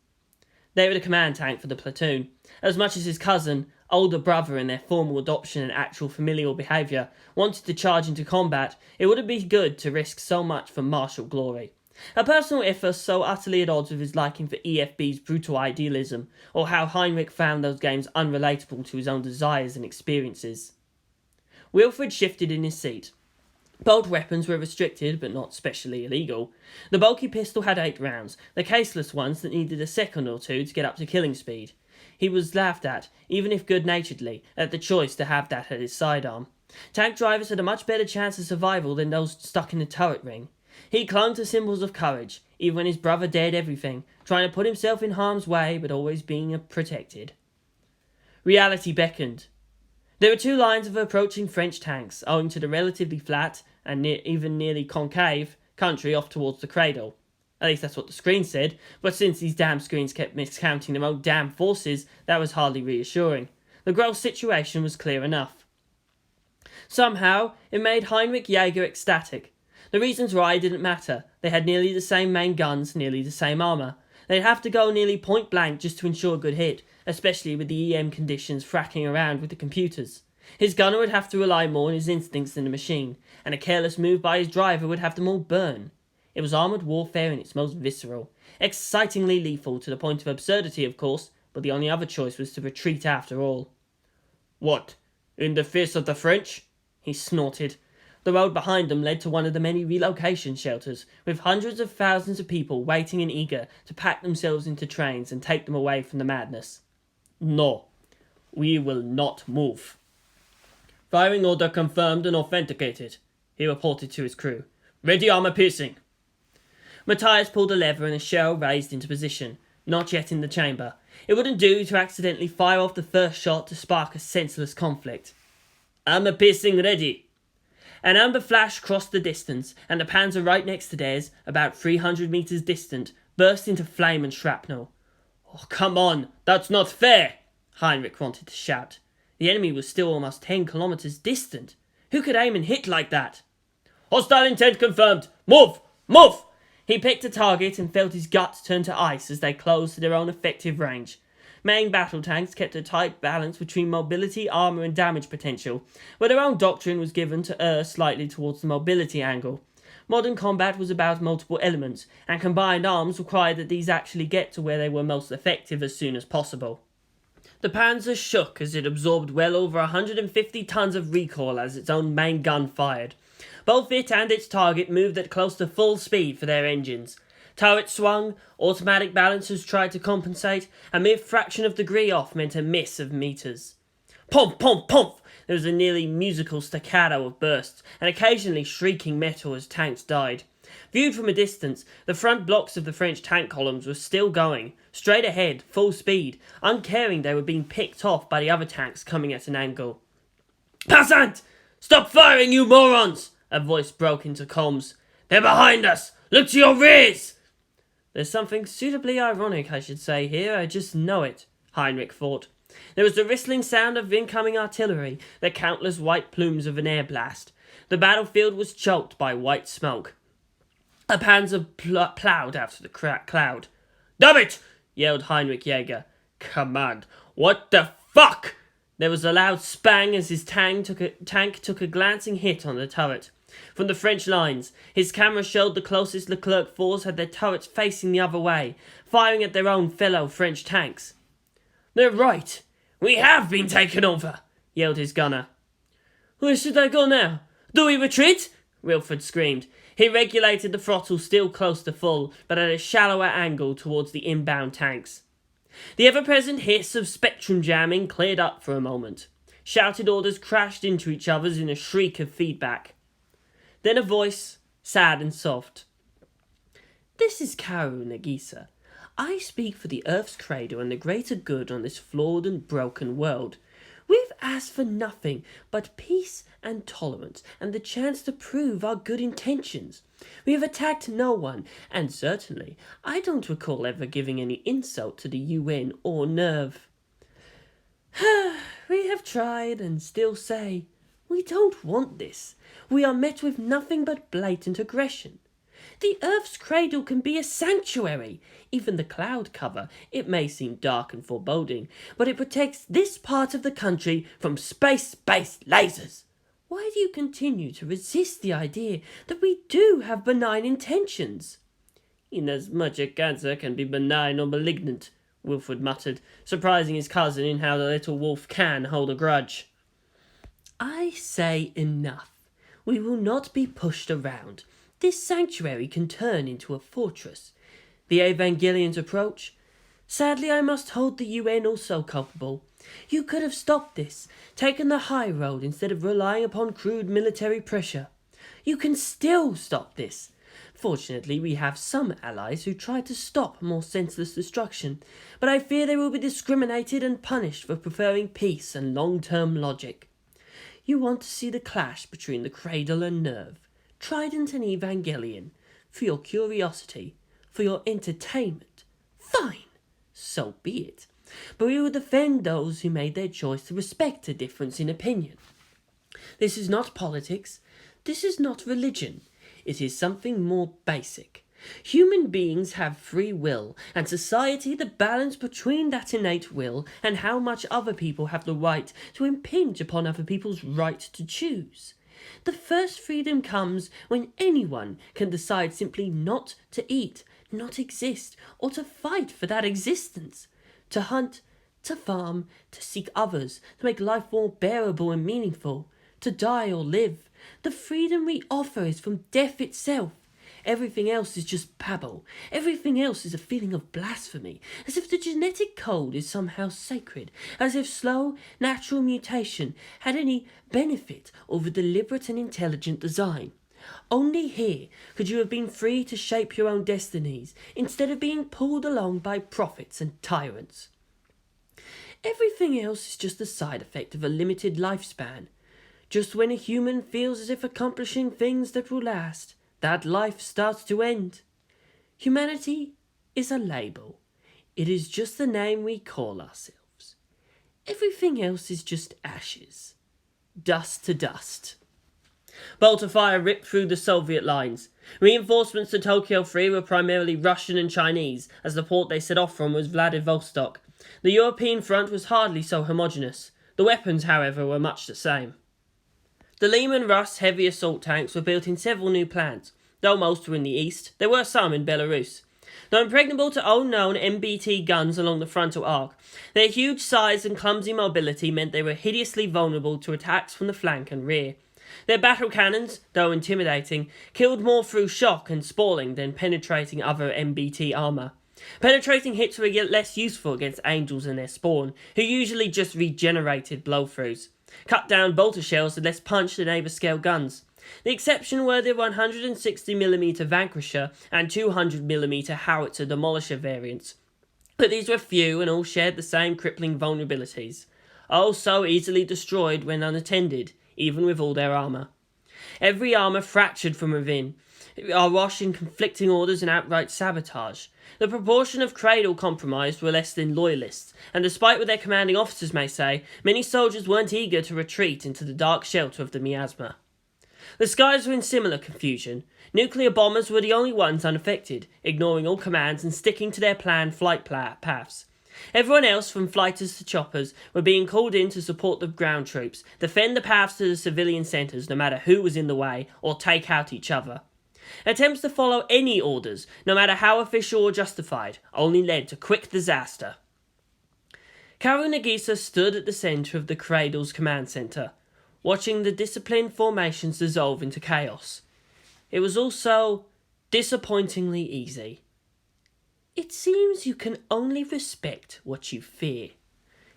They were the command tank for the platoon. As much as his cousin, older brother in their formal adoption and actual familial behaviour, wanted to charge into combat, it wouldn't be good to risk so much for martial glory. A personal ethos so utterly at odds with his liking for EFB's brutal idealism, or how Heinrich found those games unrelatable to his own desires and experiences. Wilfred shifted in his seat. Bolt weapons were restricted, but not specially illegal. The bulky pistol had 8 rounds, the caseless ones that needed a second or two to get up to killing speed. He was laughed at, even if good-naturedly, at the choice to have that at his sidearm. Tank drivers had a much better chance of survival than those stuck in the turret ring. He clung to symbols of courage, even when his brother dared everything, trying to put himself in harm's way, but always being protected. Reality beckoned. There were 2 lines of approaching French tanks, owing to the relatively flat, and even nearly concave, country off towards the Cradle. At least that's what the screen said, but since these damn screens kept miscounting their own damn forces, that was hardly reassuring. The gross situation was clear enough. Somehow, it made Heinrich Jaeger ecstatic. The reasons why didn't matter. They had nearly the same main guns, nearly the same armour. They'd have to go nearly point blank just to ensure a good hit, especially with the EM conditions fracking around with the computers. His gunner would have to rely more on his instincts than the machine, and a careless move by his driver would have them all burn. It was armoured warfare in its most visceral, excitingly lethal to the point of absurdity, of course, but the only other choice was to retreat after all. "What, in the face of the French?" he snorted. The road behind them led to one of the many relocation shelters, with hundreds of thousands of people waiting and eager to pack themselves into trains and take them away from the madness. No, we will not move. Firing order confirmed and authenticated, he reported to his crew. Ready armor piercing. Matthias pulled a lever and a shell raised into position, not yet in the chamber. It wouldn't do to accidentally fire off the first shot to spark a senseless conflict. Armor piercing ready. An amber flash crossed the distance, and the Panzer right next to theirs, about 300 meters distant, burst into flame and shrapnel. Oh, come on, that's not fair, Heinrich wanted to shout. The enemy was still almost 10 kilometers distant. Who could aim and hit like that? Hostile intent confirmed. Move! Move! He picked a target and felt his guts turn to ice as they closed to their own effective range. Main battle tanks kept a tight balance between mobility, armour and damage potential, where their own doctrine was given to err slightly towards the mobility angle. Modern combat was about multiple elements, and combined arms required that these actually get to where they were most effective as soon as possible. The Panzer shook as it absorbed well over 150 tons of recoil as its own main gun fired. Both it and its target moved at close to full speed for their engines. Turret swung, automatic balancers tried to compensate, a mere fraction of degree off meant a miss of meters. Pump, pump, pump! There was a nearly musical staccato of bursts, and occasionally shrieking metal as tanks died. Viewed from a distance, the front blocks of the French tank columns were still going, straight ahead, full speed, uncaring they were being picked off by the other tanks coming at an angle. Passant! Stop firing, you morons! A voice broke into comms. They're behind us! Look to your rears! There's something suitably ironic, I should say, here, I just know it, Heinrich thought. There was the whistling sound of incoming artillery, the countless white plumes of an air blast. The battlefield was choked by white smoke. A Panzer ploughed out of the cloud. Damn it! Yelled Heinrich Jäger. Command, what the fuck? There was a loud spang as his tank took a glancing hit on the turret. From the French lines, his camera showed the closest Leclerc force had their turrets facing the other way, firing at their own fellow French tanks. They're right. We have been taken over, yelled his gunner. Where should I go now? Do we retreat? Wilfred screamed. He regulated the throttle still close to full, but at a shallower angle towards the inbound tanks. The ever-present hiss of spectrum jamming cleared up for a moment. Shouted orders crashed into each other in a shriek of feedback. Then a voice, sad and soft. This is Kaworu Nagisa. I speak for the Earths Cradle and the greater good on this flawed and broken world. We've asked for nothing but peace and tolerance and the chance to prove our good intentions. We have attacked no one, and certainly I don't recall ever giving any insult to the UN or Nerve. We have tried and still say, we don't want this. We are met with nothing but blatant aggression. The Earth's Cradle can be a sanctuary. Even the cloud cover, it may seem dark and foreboding, but it protects this part of the country from space-based lasers. Why do you continue to resist the idea that we do have benign intentions? Inasmuch a cancer can be benign or malignant, Wilfred muttered, surprising his cousin in how the little wolf can hold a grudge. I say enough. We will not be pushed around. This sanctuary can turn into a fortress. The Evangelions approach. Sadly, I must hold the UN also culpable. You could have stopped this, taken the high road instead of relying upon crude military pressure. You can still stop this. Fortunately, we have some allies who try to stop more senseless destruction, but I fear they will be discriminated and punished for preferring peace and long-term logic. You want to see the clash between the Cradle and Nerve, Trident and Evangelion, for your curiosity, for your entertainment. Fine, so be it. But we will defend those who made their choice to respect a difference in opinion. This is not politics. This is not religion. It is something more basic. Human beings have free will, and society the balance between that innate will and how much other people have the right to impinge upon other people's right to choose. The first freedom comes when anyone can decide simply not to eat, not exist, or to fight for that existence. To hunt, to farm, to seek others, to make life more bearable and meaningful. to die or live. The freedom we offer is from death itself. Everything else is just babble. Everything else is a feeling of blasphemy, as if the genetic code is somehow sacred, as if slow, natural mutation had any benefit over deliberate and intelligent design. Only here could you have been free to shape your own destinies, instead of being pulled along by prophets and tyrants. Everything else is just a side effect of a limited lifespan. Just when a human feels as if accomplishing things that will last, that life starts to end. Humanity is a label. It is just the name we call ourselves. Everything else is just ashes. Dust to dust. Bolt of fire ripped through the Soviet lines. Reinforcements to Tokyo 3 were primarily Russian and Chinese, as the port they set off from was Vladivostok. The European front was hardly so homogeneous. The weapons, however, were much the same. The Lehman Russ heavy assault tanks were built in several new plants. Though most were in the east, there were some in Belarus. Though impregnable to all known MBT guns along the frontal arc, their huge size and clumsy mobility meant they were hideously vulnerable to attacks from the flank and rear. Their battle cannons, though intimidating, killed more through shock and spalling than penetrating other MBT armour. Penetrating hits were yet less useful against angels and their spawn, who usually just regenerated blow-throughs. Cut-down bolter shells had less punch than Aver-scale guns. The exception were the 160mm Vanquisher and 200mm Howitzer Demolisher variants. But these were few and all shared the same crippling vulnerabilities. All so easily destroyed when unattended, even with all their armour. Every armour fractured from within, awash in conflicting orders and outright sabotage. The proportion of Cradle compromised were less than loyalists, and despite what their commanding officers may say, many soldiers weren't eager to retreat into the dark shelter of the miasma. The skies were in similar confusion. Nuclear bombers were the only ones unaffected, ignoring all commands and sticking to their planned flight paths. Everyone else, from flighters to choppers, were being called in to support the ground troops, defend the paths to the civilian centres no matter who was in the way, or take out each other. Attempts to follow any orders, no matter how official or justified, only led to quick disaster. Kaworu Nagisa stood at the centre of the Cradle's command centre, watching the disciplined formations dissolve into chaos. It was also disappointingly easy. "It seems you can only respect what you fear,"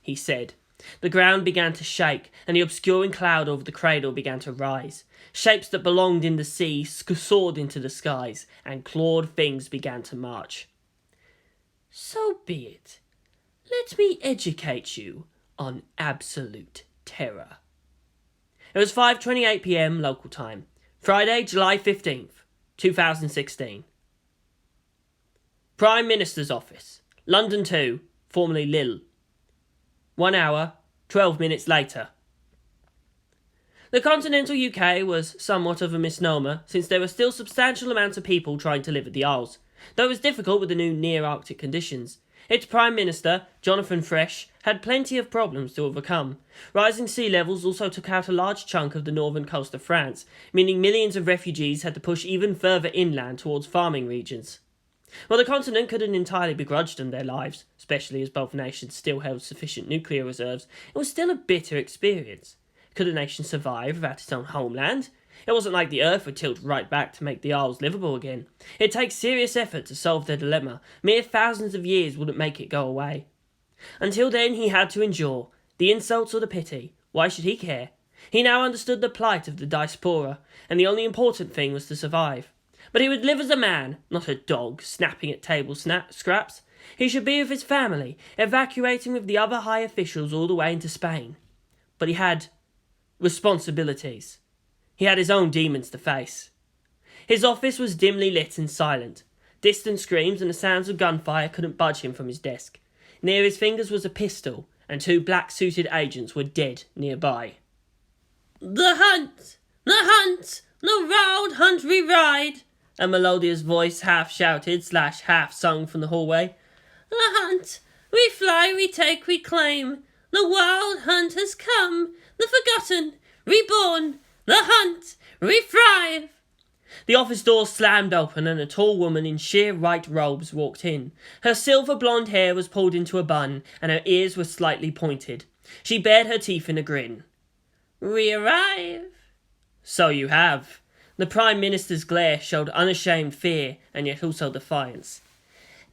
he said. The ground began to shake, and the obscuring cloud over the Cradle began to rise. Shapes that belonged in the sea soared into the skies, and clawed things began to march. "So be it. Let me educate you on absolute terror." It was 5:28 p.m. local time, Friday, July 15th, 2016. Prime Minister's Office, London 2, formerly Lille. 1 hour, 12 minutes later. The continental UK was somewhat of a misnomer, since there were still substantial amounts of people trying to live at the Isles, though it was difficult with the new near-Arctic conditions. Its Prime Minister, Jonathan Fresh, had plenty of problems to overcome. Rising sea levels also took out a large chunk of the northern coast of France, meaning millions of refugees had to push even further inland towards farming regions. While the continent couldn't entirely begrudge them their lives, especially as both nations still held sufficient nuclear reserves, it was still a bitter experience. Could a nation survive without its own homeland? It wasn't like the Earth would tilt right back to make the Isles livable again. It takes serious effort to solve their dilemma. Mere thousands of years wouldn't make it go away. Until then, he had to endure. The insults or the pity. Why should he care? He now understood the plight of the diaspora, and the only important thing was to survive. But he would live as a man, not a dog, snapping at table scraps. He should be with his family, evacuating with the other high officials all the way into Spain. But he had responsibilities. He had his own demons to face. His office was dimly lit and silent. Distant screams and the sounds of gunfire couldn't budge him from his desk. Near his fingers was a pistol, and 2 black-suited agents were dead nearby. "The hunt! The hunt! The wild hunt we ride!" A melodious voice half-shouted/half sung from the hallway. "The hunt! We fly, we take, we claim. The wild hunt has come. The forgotten, reborn. The hunt! We thrive!" The office door slammed open and a tall woman in sheer white robes walked in. Her silver blonde hair was pulled into a bun and her ears were slightly pointed. She bared her teeth in a grin. We arrive. So you have. The Prime Minister's glare showed unashamed fear and yet also defiance.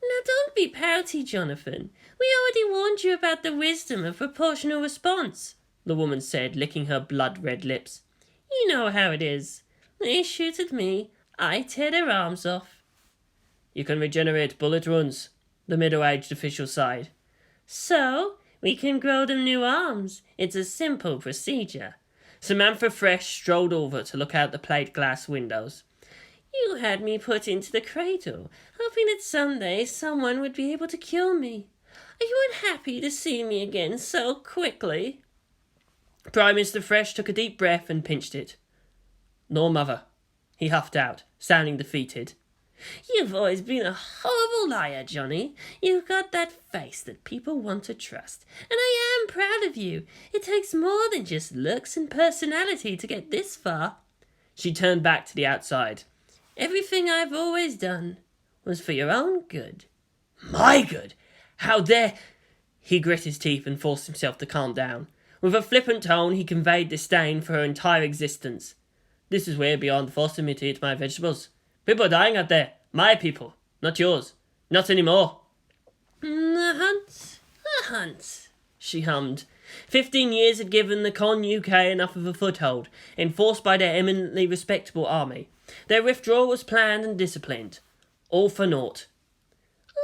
Now don't be pouty, Jonathan. We already warned you about the wisdom of proportional response, the woman said, licking her blood-red lips. You know how it is. They shoot at me, I tear their arms off. You can regenerate bullet wounds, the middle-aged official sighed. So, we can grow them new arms. It's a simple procedure. Samantha Fresh strolled over to look out the plate glass windows. You had me put into the cradle, hoping that someday someone would be able to cure me. Are you unhappy to see me again so quickly? Prime Minister Fresh took a deep breath and pinched it. No, mother, he huffed out, sounding defeated. You've always been a horrible liar, Johnny. You've got that face that people want to trust, and I am proud of you. It takes more than just looks and personality to get this far. She turned back to the outside. Everything I've always done was for your own good. My good? How dare... He grit his teeth and forced himself to calm down. With a flippant tone, he conveyed disdain for her entire existence. This is way beyond forcing me to eat my vegetables. People are dying out there. My people. Not yours. Not anymore. A hunt, she hummed. 15 years had given the Con UK enough of a foothold, enforced by their eminently respectable army. Their withdrawal was planned and disciplined. All for naught.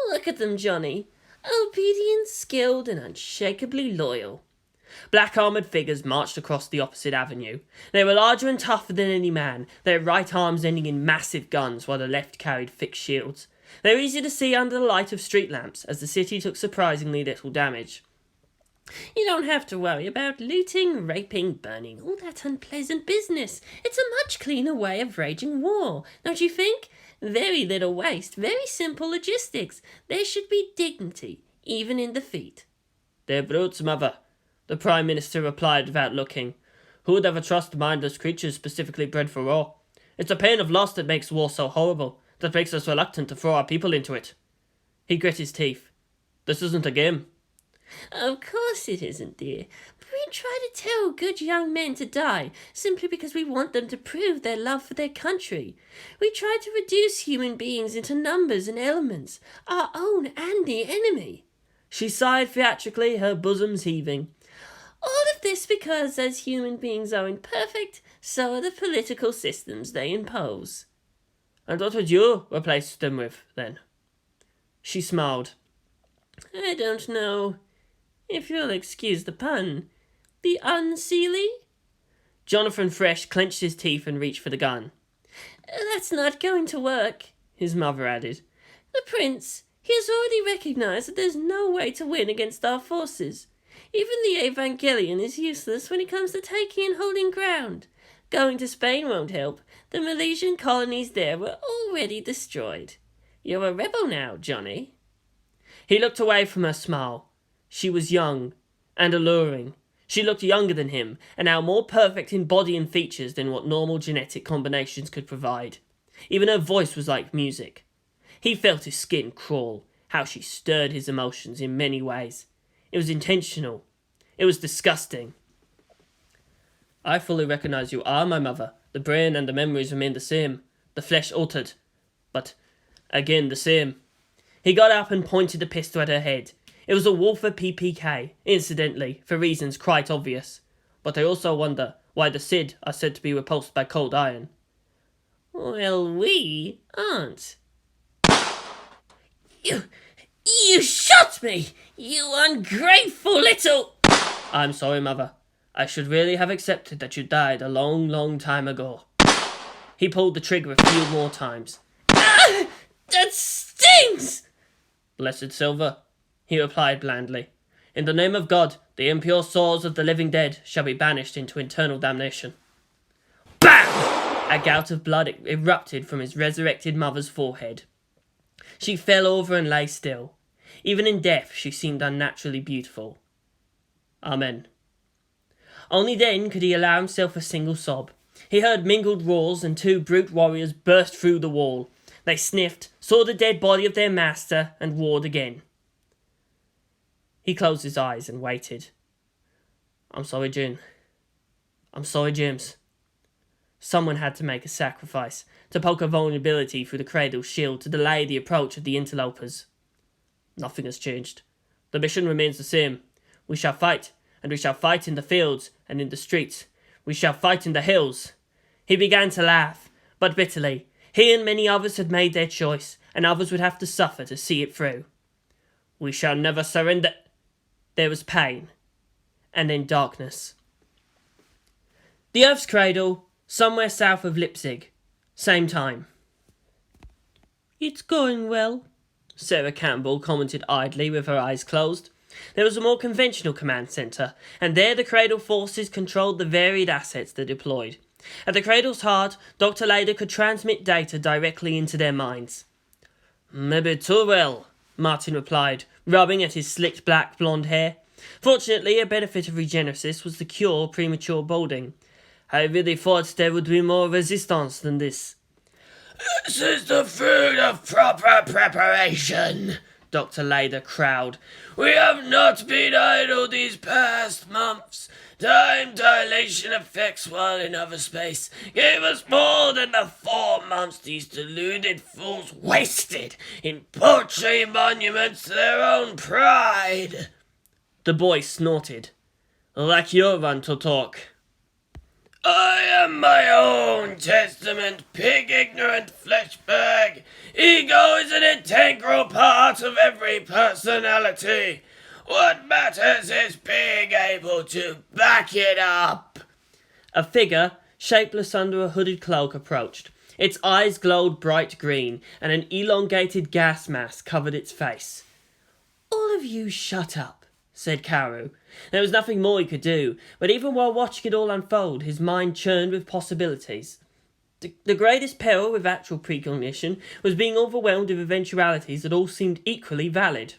Look at them, Johnny. Obedient, skilled, and unshakably loyal. Black armoured figures marched across the opposite avenue. They were larger and tougher than any man, their right arms ending in massive guns while the left carried fixed shields. They were easy to see under the light of street lamps, as the city took surprisingly little damage. You don't have to worry about looting, raping, burning, all that unpleasant business. It's a much cleaner way of waging war, don't you think? Very little waste, very simple logistics. There should be dignity, even in defeat. They're brutes, mother, the Prime Minister replied without looking. Who would ever trust mindless creatures specifically bred for war? It's the pain of loss that makes war so horrible, that makes us reluctant to throw our people into it. He grit his teeth. This isn't a game. Of course it isn't, dear. But we try to tell good young men to die simply because we want them to prove their love for their country. We try to reduce human beings into numbers and elements, our own and the enemy. She sighed theatrically, her bosoms heaving. All of this because, as human beings are imperfect, so are the political systems they impose. And what would you replace them with, then? She smiled. I don't know. If you'll excuse the pun. The unseelie? Jonathan Fresh clenched his teeth and reached for the gun. That's not going to work, his mother added. The prince, he has already recognised that there's no way to win against our forces. Even the Evangelion is useless when it comes to taking and holding ground. Going to Spain won't help. The Milesian colonies there were already destroyed. You're a rebel now, Johnny. He looked away from her smile. She was young and alluring. She looked younger than him, and now more perfect in body and features than what normal genetic combinations could provide. Even her voice was like music. He felt his skin crawl, how she stirred his emotions in many ways. It was intentional. It was disgusting. I fully recognize you are my mother. The brain and the memories remain the same. The flesh altered. But, again, the same. He got up and pointed the pistol at her head. It was a Walther PPK, incidentally, for reasons quite obvious. But I also wonder why the Cid are said to be repulsed by cold iron. Well, we aren't. You shot me! You ungrateful little... I'm sorry, Mother. I should really have accepted that you died a long, long time ago. He pulled the trigger a few more times. Ah! That stings! Blessed Silver, he replied blandly. In the name of God, the impure souls of the living dead shall be banished into eternal damnation. BAM! A gout of blood erupted from his resurrected mother's forehead. She fell over and lay still. Even in death, she seemed unnaturally beautiful. Amen. Only then could he allow himself a single sob. He heard mingled roars, and two brute warriors burst through the wall. They sniffed, saw the dead body of their master, and roared again. He closed his eyes and waited. I'm sorry, June. I'm sorry, James. Someone had to make a sacrifice, to poke a vulnerability through the Cradle's shield to delay the approach of the interlopers. Nothing has changed. The mission remains the same. We shall fight, and we shall fight in the fields and in the streets. We shall fight in the hills. He began to laugh, but bitterly. He and many others had made their choice, and others would have to suffer to see it through. We shall never surrender. There was pain, and then darkness. The Earth's Cradle, somewhere south of Leipzig. Same time. It's going well, Sarah Campbell commented idly with her eyes closed. There was a more conventional command centre, and there the Cradle forces controlled the varied assets they deployed. At the Cradle's heart, Dr. Lader could transmit data directly into their minds. Maybe too well, Martin replied, rubbing at his slicked black blonde hair. Fortunately, a benefit of regenesis was to cure premature balding. I really thought there would be more resistance than this. This is the fruit of proper preparation, Dr. Lader crowed. We have not been idle these past months. Time dilation effects while in other space gave us more than the 4 months these deluded fools wasted in paltry monuments to their own pride. The boy snorted. Like your one to talk. I am my own testament, pig-ignorant fleshbag. Ego is an integral part of every personality. What matters is being able to back it up. A figure, shapeless under a hooded cloak, approached. Its eyes glowed bright green, and an elongated gas mask covered its face. All of you shut up, said Kaworu. There was nothing more he could do, but even while watching it all unfold, his mind churned with possibilities. The greatest peril with actual precognition was being overwhelmed with eventualities that all seemed equally valid.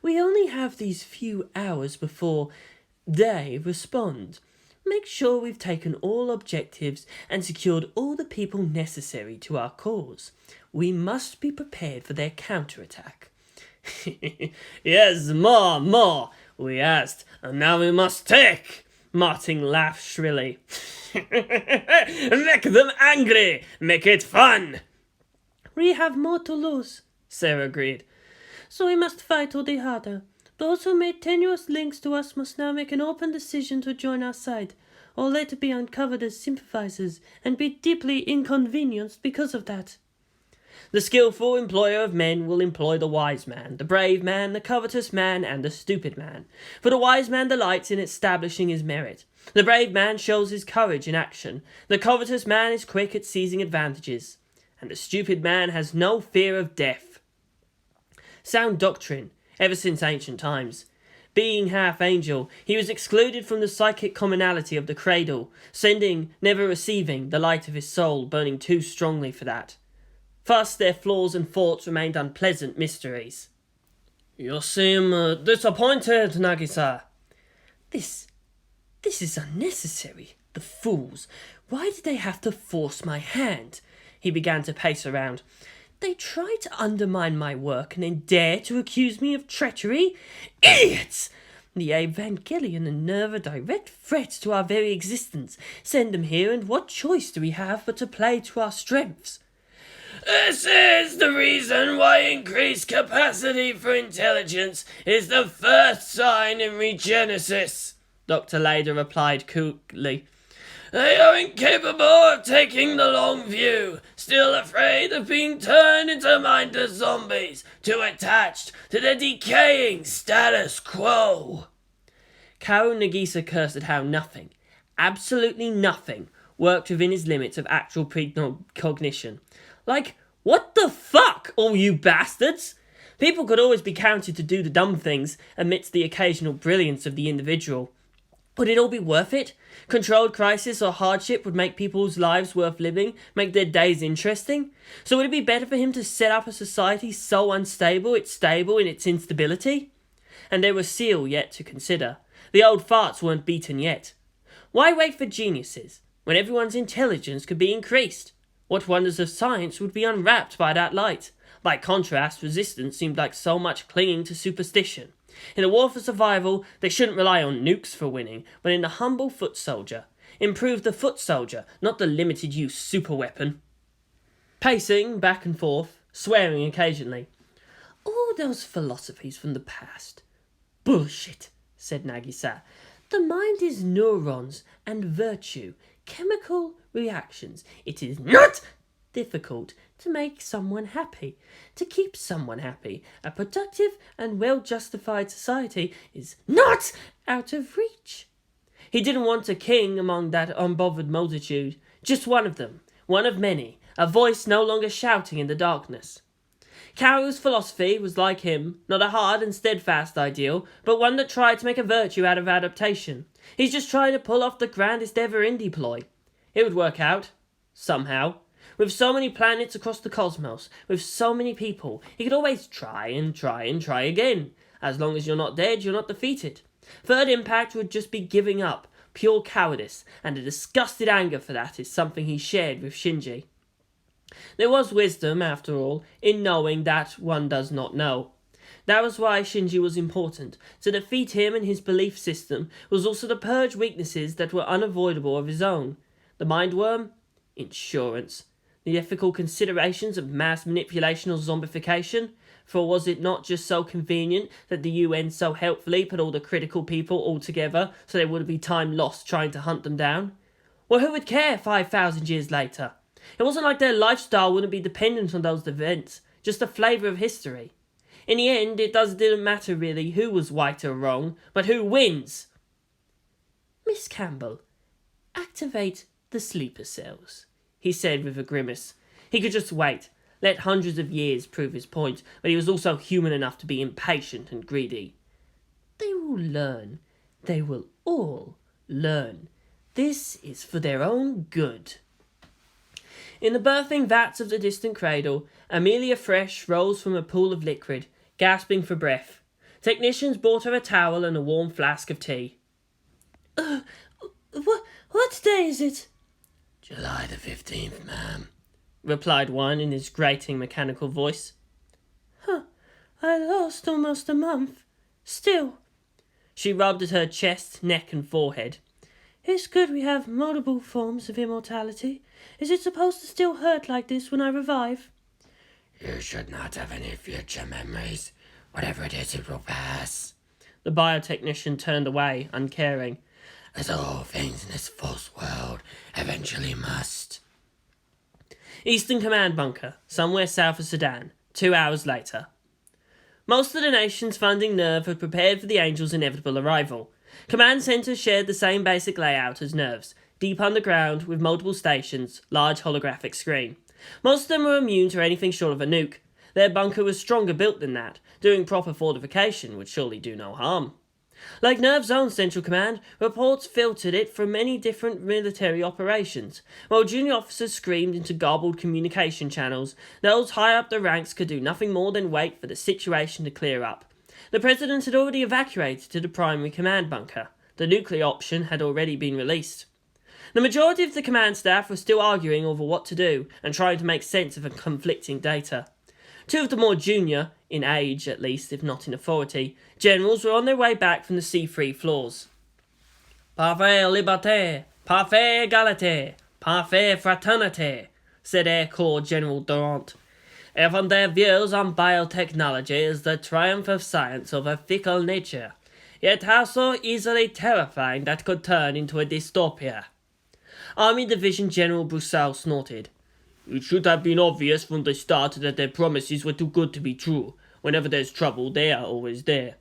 We only have these few hours before they respond. Make sure we've taken all objectives and secured all the people necessary to our cause. We must be prepared for their counterattack. Yes, more, we asked, and now we must take. Martin laughed shrilly. Make them angry, make it fun. We have more to lose, Sarah agreed. So we must fight all the harder. Those who made tenuous links to us must now make an open decision to join our side, or later be uncovered as sympathizers and be deeply inconvenienced because of that. The skillful employer of men will employ the wise man, the brave man, the covetous man, and the stupid man. For the wise man delights in establishing his merit. The brave man shows his courage in action. The covetous man is quick at seizing advantages. And the stupid man has no fear of death. Sound doctrine, ever since ancient times. Being half angel, he was excluded from the psychic commonality of the cradle, sending, never receiving, the light of his soul burning too strongly for that. Thus their flaws and faults remained unpleasant mysteries. You seem disappointed, Nagisa. This is unnecessary. The fools. Why did they have to force my hand? He began to pace around. They try to undermine my work and then dare to accuse me of treachery? Idiots! The Evangelion and Nerve are direct threats to our very existence. Send them here, and what choice do we have but to play to our strengths? This is the reason why increased capacity for intelligence is the first sign in regenesis, Dr. Lader replied coolly. They are incapable of taking the long view, still afraid of being turned into mindless zombies, too attached to the decaying status quo. Kaworu Nagisa cursed at how nothing, absolutely nothing, worked within his limits of actual precognition. Like, what the fuck, all you bastards? People could always be counted to do the dumb things amidst the occasional brilliance of the individual. Would it all be worth it? Controlled crisis or hardship would make people's lives worth living, make their days interesting. So would it be better for him to set up a society so unstable it's stable in its instability? And there was Seal yet to consider. The old farts weren't beaten yet. Why wait for geniuses, when everyone's intelligence could be increased? What wonders of science would be unwrapped by that light? By contrast, resistance seemed like so much clinging to superstition. In a war for survival, they shouldn't rely on nukes for winning, but in the humble foot soldier. Improve the foot soldier, not the limited-use superweapon. Pacing back and forth, swearing occasionally. All those philosophies from the past. Bullshit, said Nagisa. The mind is neurons and virtue, chemical reactions. It is not difficult to make someone happy, to keep someone happy. A productive and well-justified society is not out of reach. He didn't want a king among that unbothered multitude, just one of them, one of many, a voice no longer shouting in the darkness. Kaworu's philosophy was like him, not a hard and steadfast ideal, but one that tried to make a virtue out of adaptation. He's just trying to pull off the grandest ever indie ploy. It would work out. Somehow. With so many planets across the cosmos, with so many people, he could always try and try and try again. As long as you're not dead, you're not defeated. Third impact would just be giving up, pure cowardice, and a disgusted anger for that is something he shared with Shinji. There was wisdom, after all, in knowing that one does not know. That was why Shinji was important. To defeat him and his belief system was also to purge weaknesses that were unavoidable of his own. The mind worm? Insurance. The ethical considerations of mass manipulation or zombification? For was it not just so convenient that the UN so helpfully put all the critical people all together so there wouldn't be time lost trying to hunt them down? Well, who would care 5,000 years later? It wasn't like their lifestyle wouldn't be dependent on those events, just a flavour of history. In the end, it didn't matter really who was right or wrong, but who wins. Miss Campbell, activate the sleeper cells, he said with a grimace. He could just wait, let hundreds of years prove his point, but he was also human enough to be impatient and greedy. They will learn. They will all learn. This is for their own good. In the birthing vats of the distant cradle, Amelia Fresh rose from a pool of liquid, gasping for breath. Technicians brought her a towel and a warm flask of tea. What day is it? July the 15th, ma'am, replied one in his grating mechanical voice. I lost almost a month. Still. She rubbed at her chest, neck and forehead. It's good we have multiple forms of immortality. Is it supposed to still hurt like this when I revive? You should not have any future memories. Whatever it is, it will pass. The biotechnician turned away, uncaring. As all things in this false world eventually must. Eastern Command Bunker, somewhere south of Sudan, 2 hours later. Most of the nation's funding nerve had prepared for the Angels' inevitable arrival. Command centres shared the same basic layout as Nerve's, deep underground with multiple stations, large holographic screen. Most of them were immune to anything short of a nuke. Their bunker was stronger built than that. Doing proper fortification would surely do no harm. Like Nerve's own central command, reports filtered it from many different military operations. While junior officers screamed into garbled communication channels, those high up the ranks could do nothing more than wait for the situation to clear up. The President had already evacuated to the primary command bunker. The nuclear option had already been released. The majority of the command staff were still arguing over what to do and trying to make sense of the conflicting data. Two of the more junior, in age at least, if not in authority, generals were on their way back from the C3 floors. Parfait liberté, parfait égalité, parfait fraternité, said Air Corps General Durant. Even their views on biotechnology is the triumph of science over fickle nature, yet how so easily terrifying that could turn into a dystopia. Army Division General Broussel snorted. It should have been obvious from the start that their promises were too good to be true. Whenever there's trouble, they are always there.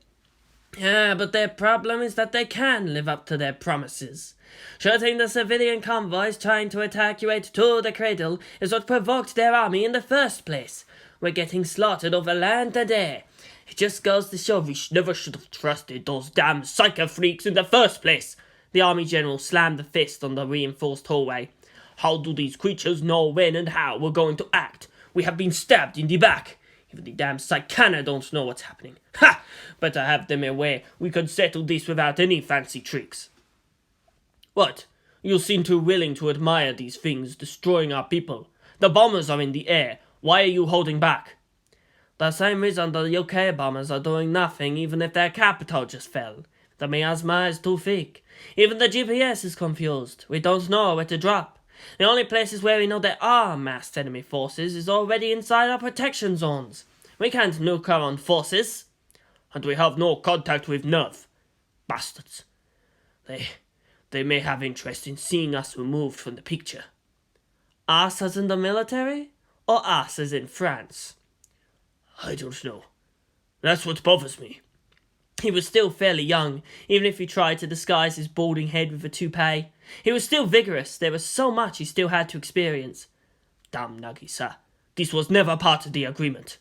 Yeah, but their problem is that they can live up to their promises. Shooting the civilian convoys trying to evacuate to the cradle is what provoked their army in the first place. We're getting slaughtered over land and air. It just goes to show we never should have trusted those damn psycho freaks in the first place. The army general slammed the fist on the reinforced hallway. How do these creatures know when and how we're going to act? We have been stabbed in the back. Even the damn Psychana don't know what's happening. Ha! Better have them aware. We could settle this without any fancy tricks. What? You seem too willing to admire these things destroying our people. The bombers are in the air. Why are you holding back? The same reason the UK bombers are doing nothing even if their capital just fell. The miasma is too thick. Even the GPS is confused. We don't know where to drop. The only places where we know there are massed enemy forces is already inside our protection zones. We can't nuke our own forces. And we have no contact with Nerv. Bastards. They may have interest in seeing us removed from the picture. Us as in the military? Or us as in France? I don't know. That's what bothers me. He was still fairly young, even if he tried to disguise his balding head with a toupee. He was still vigorous. There was so much he still had to experience. Damn Nagisa. This was never part of the agreement.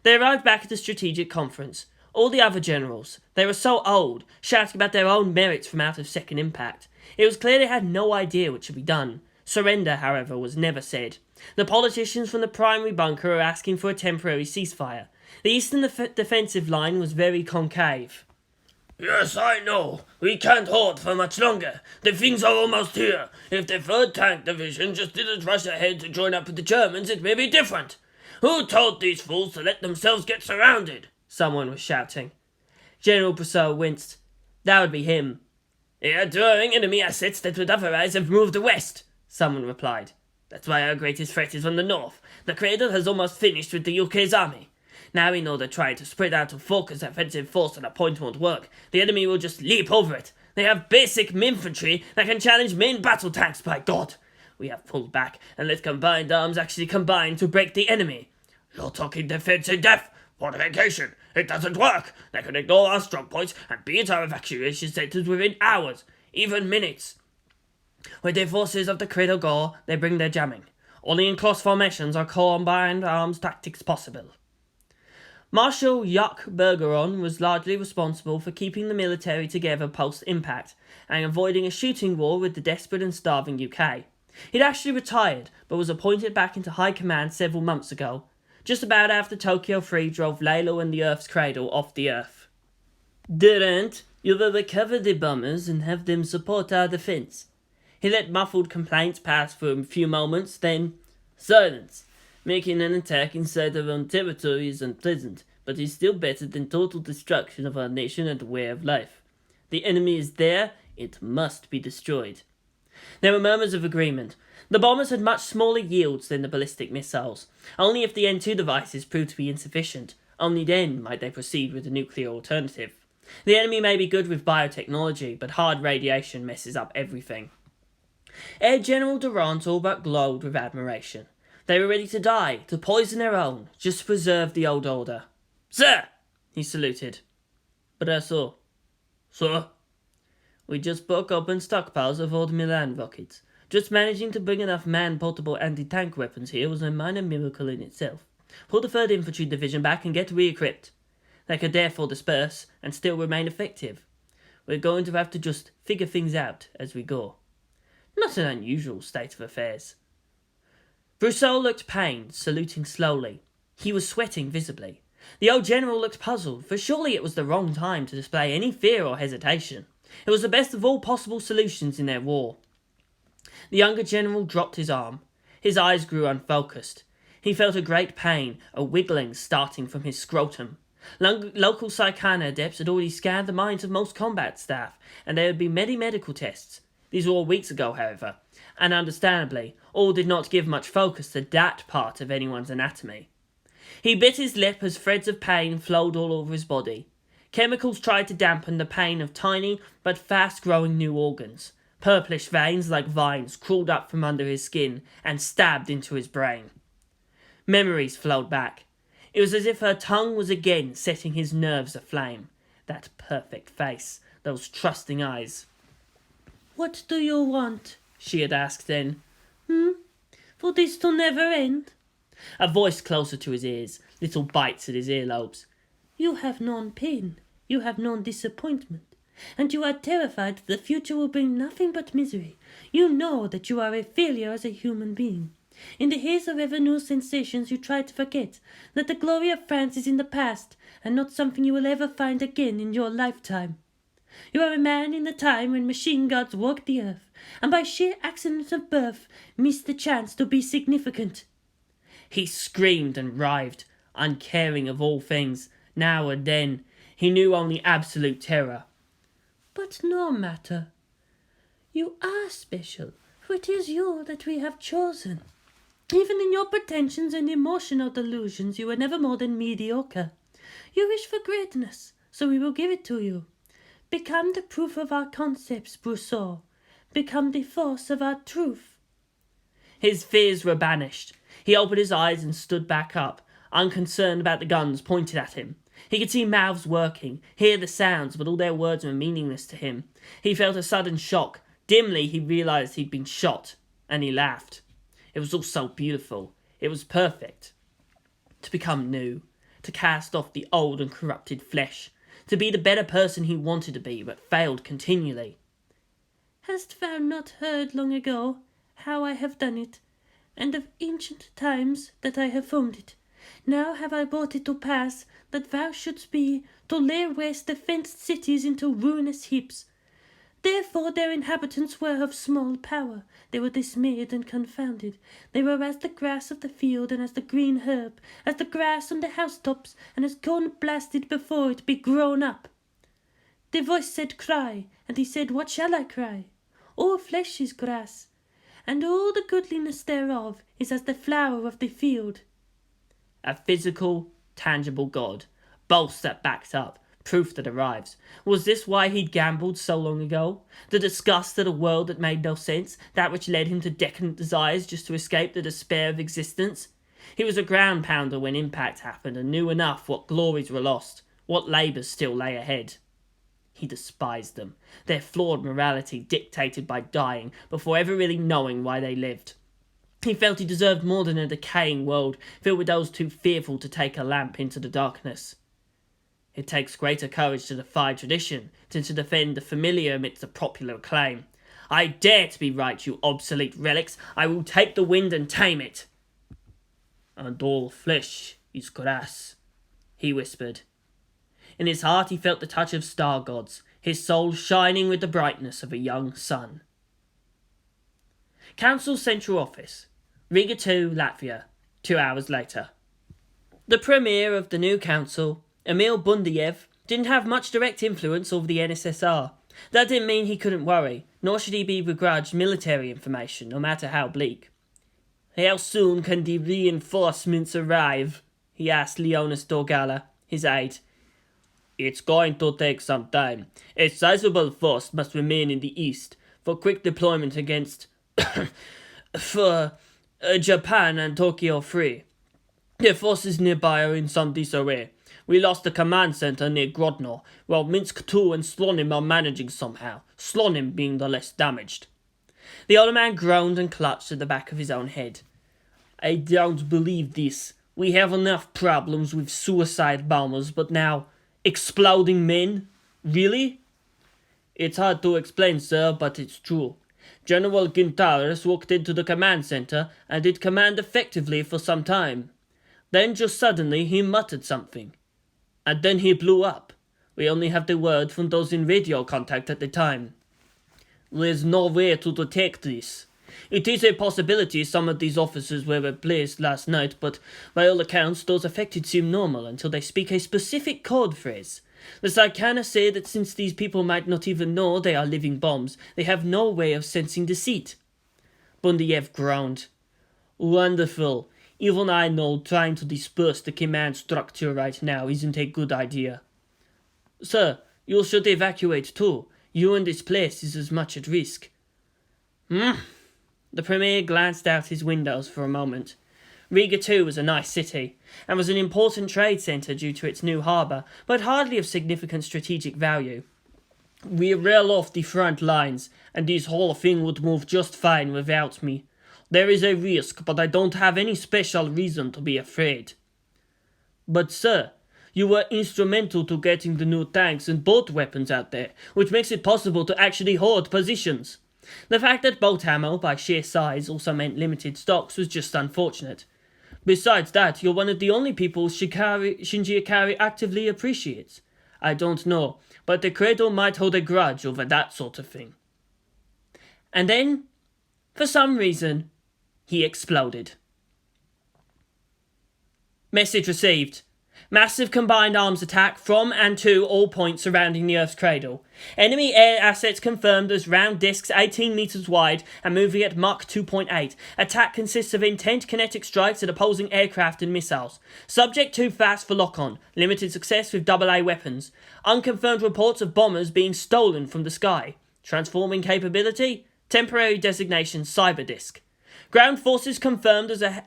They arrived back at the strategic conference. All the other generals, they were so old, shouting about their own merits from out of Second Impact. It was clear they had no idea what should be done. Surrender, however, was never said. The politicians from the primary bunker were asking for a temporary ceasefire. The eastern defensive line was very concave. Yes, I know. We can't hold for much longer. The things are almost here. If the 3rd Tank Division just didn't rush ahead to join up with the Germans, it may be different. Who told these fools to let themselves get surrounded? Someone was shouting. General Brusseau winced. That would be him. They are drawing enemy assets that would otherwise have moved west, someone replied. That's why our greatest threat is from the north. The Cradle has almost finished with the UK's army. Now we know they're trying to spread out to focus offensive force and a point won't work. The enemy will just leap over it. They have basic infantry that can challenge main battle tanks, by God. We have pulled back and let combined arms actually combine to break the enemy. You're talking defense in depth. Fortification. It doesn't work. They can ignore our strong points and beat our evacuation centers within hours, even minutes. Where the forces of the Cradle go, they bring their jamming. Only in close formations are combined arms tactics possible. Marshal Jock Bergeron was largely responsible for keeping the military together post-impact and avoiding a shooting war with the desperate and starving UK. He'd actually retired, but was appointed back into high command several months ago, just about after Tokyo 3 drove Lalo and the Earths Cradle off the Earth. Durant, you will recover the bombers and have them support our defense. He let muffled complaints pass for a few moments, then, silence. Making an attack inside our own territory is unpleasant, but is still better than total destruction of our nation and way of life. The enemy is there, it must be destroyed. There were murmurs of agreement. The bombers had much smaller yields than the ballistic missiles. Only if the N2 devices proved to be insufficient, only then might they proceed with a nuclear alternative. The enemy may be good with biotechnology, but hard radiation messes up everything. Air General Durant all but glowed with admiration. They were ready to die, to poison their own, just to preserve the old order. Sir! He saluted. Brasseau. Sir? We just broke open stockpiles of old Milan rockets. Just managing to bring enough man-portable anti-tank weapons here was a minor miracle in itself. Pull the 3rd Infantry Division back and get re-equipped. They could therefore disperse and still remain effective. We're going to have to just figure things out as we go. Not an unusual state of affairs. Brusseau looked pained, saluting slowly. He was sweating visibly. The old general looked puzzled, for surely it was the wrong time to display any fear or hesitation. It was the best of all possible solutions in their war. The younger general dropped his arm. His eyes grew unfocused. He felt a great pain, a wiggling starting from his scrotum. Local Psychana adepts had already scanned the minds of most combat staff, and there would be many medical tests. These were all weeks ago, however, and understandably, all did not give much focus to that part of anyone's anatomy. He bit his lip as threads of pain flowed all over his body. Chemicals tried to dampen the pain of tiny but fast-growing new organs. Purplish veins like vines crawled up from under his skin and stabbed into his brain. Memories flowed back. It was as if her tongue was again setting his nerves aflame. That perfect face, those trusting eyes. What do you want? She had asked then. For this to never end? A voice closer to his ears, little bites at his earlobes. You have known pain, you have known disappointment, and you are terrified that the future will bring nothing but misery. You know that you are a failure as a human being. In the haze of ever new sensations you try to forget that the glory of France is in the past, and not something you will ever find again in your lifetime. You are a man in the time when machine gods walked the earth, and by sheer accident of birth missed the chance to be significant. He screamed and writhed, uncaring of all things. Now and then, he knew only absolute terror. But no matter. You are special, for it is you that we have chosen. Even in your pretensions and emotional delusions, you are never more than mediocre. You wish for greatness, so we will give it to you. Become the proof of our concepts, Brousseau. Become the force of our truth. His fears were banished. He opened his eyes and stood back up, unconcerned about the guns pointed at him. He could see mouths working, hear the sounds, but all their words were meaningless to him. He felt a sudden shock. Dimly he realized he'd been shot, and he laughed. It was all so beautiful. It was perfect. To become new, to cast off the old and corrupted flesh, to be the better person he wanted to be, but failed continually. Hast thou not heard long ago how I have done it, and of ancient times that I have formed it? Now have I brought it to pass that thou shouldst be to lay waste the fenced cities into ruinous heaps. Therefore their inhabitants were of small power. They were dismayed and confounded. They were as the grass of the field, and as the green herb, as the grass on the housetops, and as corn blasted before it be grown up. The voice said, Cry, and he said, What shall I cry? All flesh is grass, and all the goodliness thereof is as the flower of the field. A physical, tangible God, boast that backs up, proof that arrives. Was this why he'd gambled so long ago? The disgust at a world that made no sense, that which led him to decadent desires just to escape the despair of existence? He was a ground pounder when impact happened and knew enough what glories were lost, what labours still lay ahead. He despised them, their flawed morality dictated by dying before ever really knowing why they lived. He felt he deserved more than a decaying world filled with those too fearful to take a lamp into the darkness. It takes greater courage to defy tradition than to defend the familiar amidst the popular acclaim. I dare to be right, you obsolete relics. I will take the wind and tame it. And all flesh is grass, he whispered. In his heart he felt the touch of star gods, his soul shining with the brightness of a young sun. Council Central Office, Riga 2, Latvia, 2 hours later. The premier of the new council, Emil Bundiev, didn't have much direct influence over the NSSR. That didn't mean he couldn't worry, nor should he be begrudged military information, no matter how bleak. How soon can the reinforcements arrive? He asked Leonis Dorgala, his aide. It's going to take some time. A sizable force must remain in the east for quick deployment against Japan and Tokyo free. The forces nearby are in some disarray. We lost the command center near Grodno, while Minsk II and Slonim are managing somehow, Slonim being the less damaged. The older man groaned and clutched at the back of his own head. I don't believe this. We have enough problems with suicide bombers, but now exploding men? Really? It's hard to explain, sir, but it's true. General Gintaris walked into the command center and did command effectively for some time. Then just suddenly he muttered something. And then he blew up. We only have the word from those in radio contact at the time. There's no way to detect this. It is a possibility some of these officers were replaced last night, but by all accounts those affected seem normal until they speak a specific code phrase. The Sarkana say that since these people might not even know they are living bombs, they have no way of sensing deceit. Bundiev groaned. Wonderful. Even I know trying to disperse the command structure right now isn't a good idea. Sir, you should evacuate too. You and this place is as much at risk. The Premier glanced out his windows for a moment. Riga too was a nice city, and was an important trade centre due to its new harbour, but hardly of significant strategic value. We're well off the front lines, and this whole thing would move just fine without me. There is a risk, but I don't have any special reason to be afraid. But sir, you were instrumental to getting the new tanks and boat weapons out there, which makes it possible to actually hold positions. The fact that boat ammo, by sheer size, also meant limited stocks was just unfortunate. Besides that, you're one of the only people Shinji Ikari actively appreciates. I don't know, but the Cradle might hold a grudge over that sort of thing. And then, for some reason, he exploded. Message received. Massive combined arms attack from and to all points surrounding the Earth's Cradle. Enemy air assets confirmed as round discs 18 metres wide and moving at Mach 2.8. Attack consists of intense kinetic strikes at opposing aircraft and missiles. Subject too fast for lock-on. Limited success with AA weapons. Unconfirmed reports of bombers being stolen from the sky. Transforming capability? Temporary designation Cyber Disc. Ground forces confirmed as a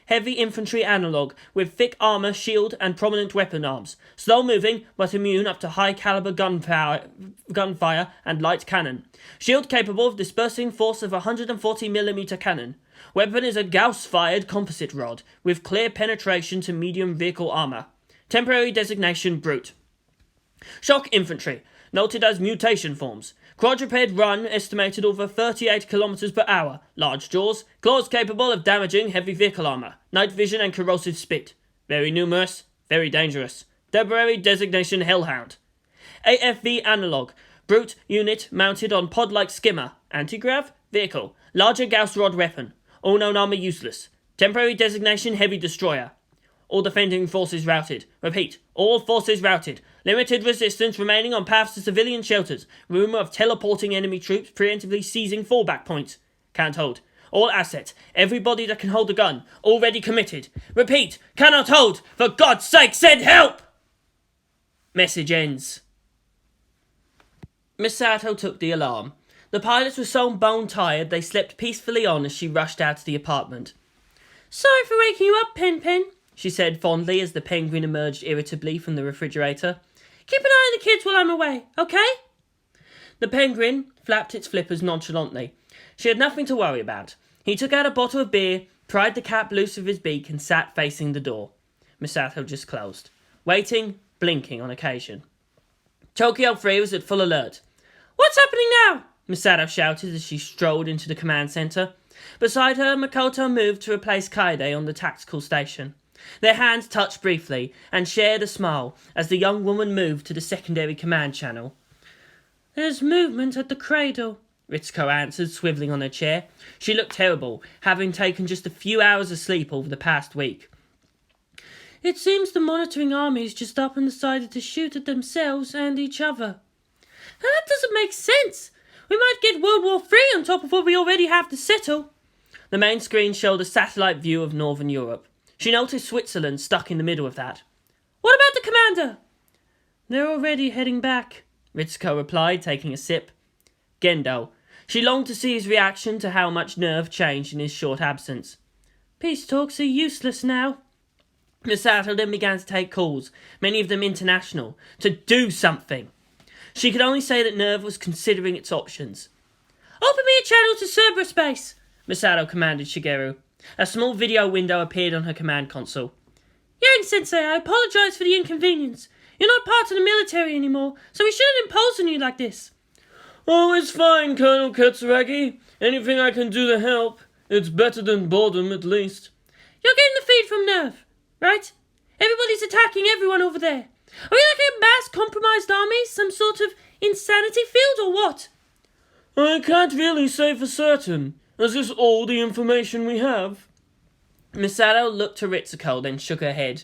heavy infantry analogue with thick armour, shield and prominent weapon arms. Slow moving but immune up to high caliber gunfire and light cannon. Shield capable of dispersing force of 140mm cannon. Weapon is a Gauss-fired composite rod with clear penetration to medium vehicle armour. Temporary designation Brute. Shock infantry, noted as mutation forms. Quadruped run estimated over 38 km per hour. Large jaws. Claws capable of damaging heavy vehicle armour. Night vision and corrosive spit. Very numerous. Very dangerous. Temporary designation Hellhound. AFV analogue. Brute unit mounted on pod-like skimmer. Anti-grav. Vehicle. Larger Gauss rod weapon. All known armour useless. Temporary designation Heavy Destroyer. All defending forces routed. Repeat. All forces routed. Limited resistance remaining on paths to civilian shelters. Rumour of teleporting enemy troops preemptively seizing fallback points. Can't hold. All assets. Everybody that can hold a gun. Already committed. Repeat. Cannot hold. For God's sake, send help! Message ends. Misato took the alarm. The pilots were so bone-tired they slept peacefully on as she rushed out of the apartment. Sorry for waking you up, Pen, she said fondly as the penguin emerged irritably from the refrigerator. Keep an eye on the kids while I'm away, okay? The penguin flapped its flippers nonchalantly. She had nothing to worry about. He took out a bottle of beer, pried the cap loose of his beak and sat facing the door. Misato just closed, waiting, blinking on occasion. Tokyo 3 was at full alert. What's happening now? Misato shouted as she strolled into the command centre. Beside her, Makoto moved to replace Kaide on the tactical station. Their hands touched briefly and shared a smile as the young woman moved to the secondary command channel. There's movement at the cradle, Ritsuko answered, swivelling on her chair. She looked terrible, having taken just a few hours of sleep over the past week. It seems the monitoring armies just up and decided to shoot at themselves and each other. That doesn't make sense. We might get World War III on top of what we already have to settle. The main screen showed a satellite view of Northern Europe. She noticed Switzerland stuck in the middle of that. What about the commander? They're already heading back, Ritsuko replied, taking a sip. Gendo. She longed to see his reaction to how much nerve changed in his short absence. Peace talks are useless now. Misato then began to take calls, many of them international, to do something. She could only say that Nerve was considering its options. Open me a channel to cyberspace, Misato commanded Shigeru. A small video window appeared on her command console. Yang-sensei, I apologise for the inconvenience. You're not part of the military anymore, so we shouldn't impose on you like this. Oh, it's fine, Colonel Katsuragi. Anything I can do to help. It's better than boredom, at least. You're getting the feed from Nerve, right? Everybody's attacking everyone over there. Are we like a mass compromised army? Some sort of insanity field or what? I can't really say for certain. Is this all the information we have? Misato looked to Ritsuko, then shook her head.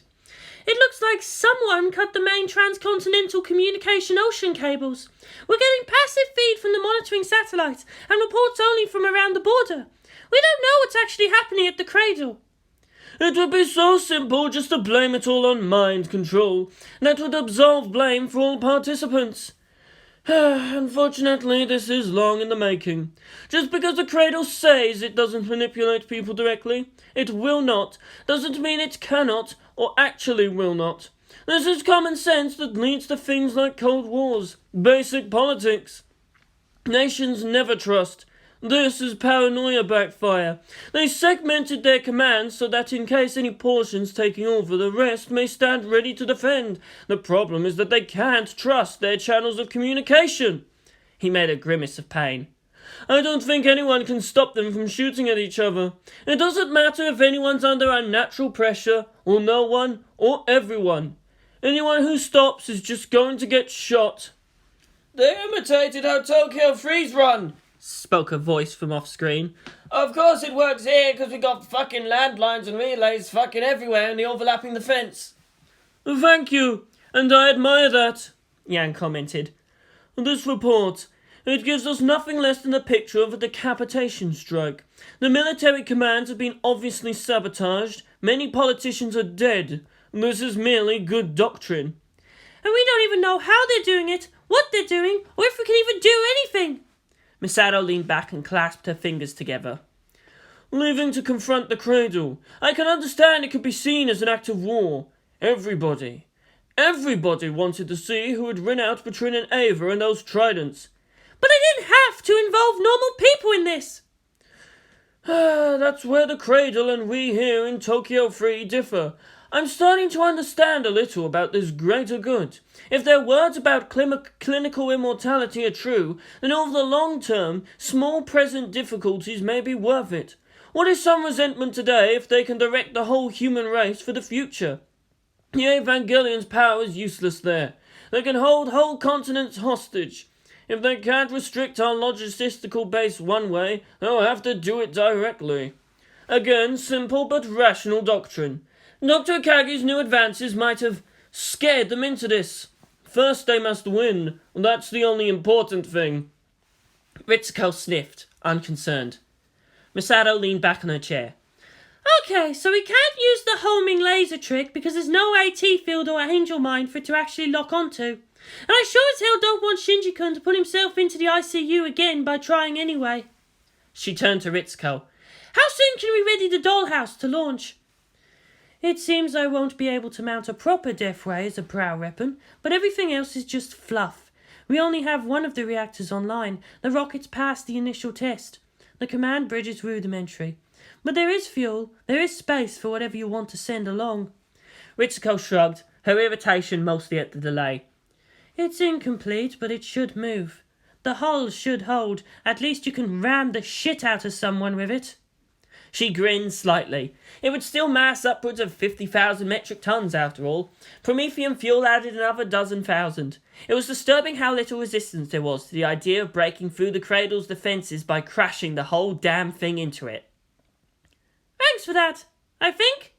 It looks like someone cut the main transcontinental communication ocean cables. We're getting passive feed from the monitoring satellites and reports only from around the border. We don't know what's actually happening at the cradle. It would be so simple just to blame it all on mind control. That would absolve blame for all participants. Unfortunately, this is long in the making. Just because the cradle says it doesn't manipulate people directly, it will not, doesn't mean it cannot, or actually will not. This is common sense that leads to things like Cold Wars, basic politics. Nations never trust. This is paranoia backfire. They segmented their commands so that in case any portion's taking over, the rest may stand ready to defend. The problem is that they can't trust their channels of communication. He made a grimace of pain. I don't think anyone can stop them from shooting at each other. It doesn't matter if anyone's under unnatural pressure, or no one, or everyone. Anyone who stops is just going to get shot. They imitated how Tokyo 3's run, spoke a voice from off-screen. Of course it works here, because we got fucking landlines and relays fucking everywhere and the overlapping the fence. Thank you, and I admire that, Yang commented. This report, it gives us nothing less than a picture of a decapitation strike. The military commands have been obviously sabotaged, many politicians are dead. This is merely good doctrine. And we don't even know how they're doing it, what they're doing, or if we can even do anything. Misato leaned back and clasped her fingers together. Leaving to confront the cradle, I can understand it could be seen as an act of war. Everybody wanted to see who would win out between an Ava and those tridents. But I didn't have to involve normal people in this. That's where the cradle and we here in Tokyo Free differ. I'm starting to understand a little about this greater good. If their words about clinical immortality are true, then over the long term, small present difficulties may be worth it. What is some resentment today if they can direct the whole human race for the future? The Evangelion's power is useless there. They can hold whole continents hostage. If they can't restrict our logistical base one way, they'll have to do it directly. Again, simple but rational doctrine. Dr. Akagi's new advances might have scared them into this. First they must win. That's the only important thing. Ritsuko sniffed, unconcerned. Misato leaned back on her chair. Okay, so we can't use the homing laser trick because there's no AT field or angel mine for it to actually lock onto. And I sure as hell don't want Shinji-kun to put himself into the ICU again by trying anyway. She turned to Ritsuko. How soon can we ready the dollhouse to launch? It seems I won't be able to mount a proper death ray as a prow weapon, but everything else is just fluff. We only have one of the reactors online. The rocket's passed the initial test. The command bridge is rudimentary. But there is fuel, there is space for whatever you want to send along. Ritsuko shrugged, her irritation mostly at the delay. It's incomplete, but it should move. The hull should hold. At least you can ram the shit out of someone with it. She grinned slightly. It would still mass upwards of 50,000 metric tons after all. Promethean fuel added another 12,000. It was disturbing how little resistance there was to the idea of breaking through the cradle's defences by crashing the whole damn thing into it. Thanks for that, I think.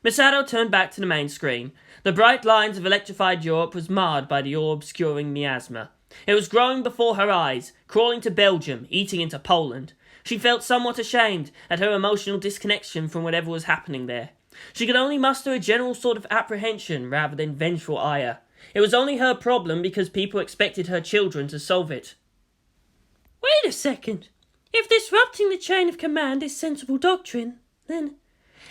Misato turned back to the main screen. The bright lines of electrified Europe was marred by the all-obscuring miasma. It was growing before her eyes, crawling to Belgium, eating into Poland. She felt somewhat ashamed at her emotional disconnection from whatever was happening there. She could only muster a general sort of apprehension rather than vengeful ire. It was only her problem because people expected her children to solve it. Wait a second. If disrupting the chain of command is sensible doctrine, then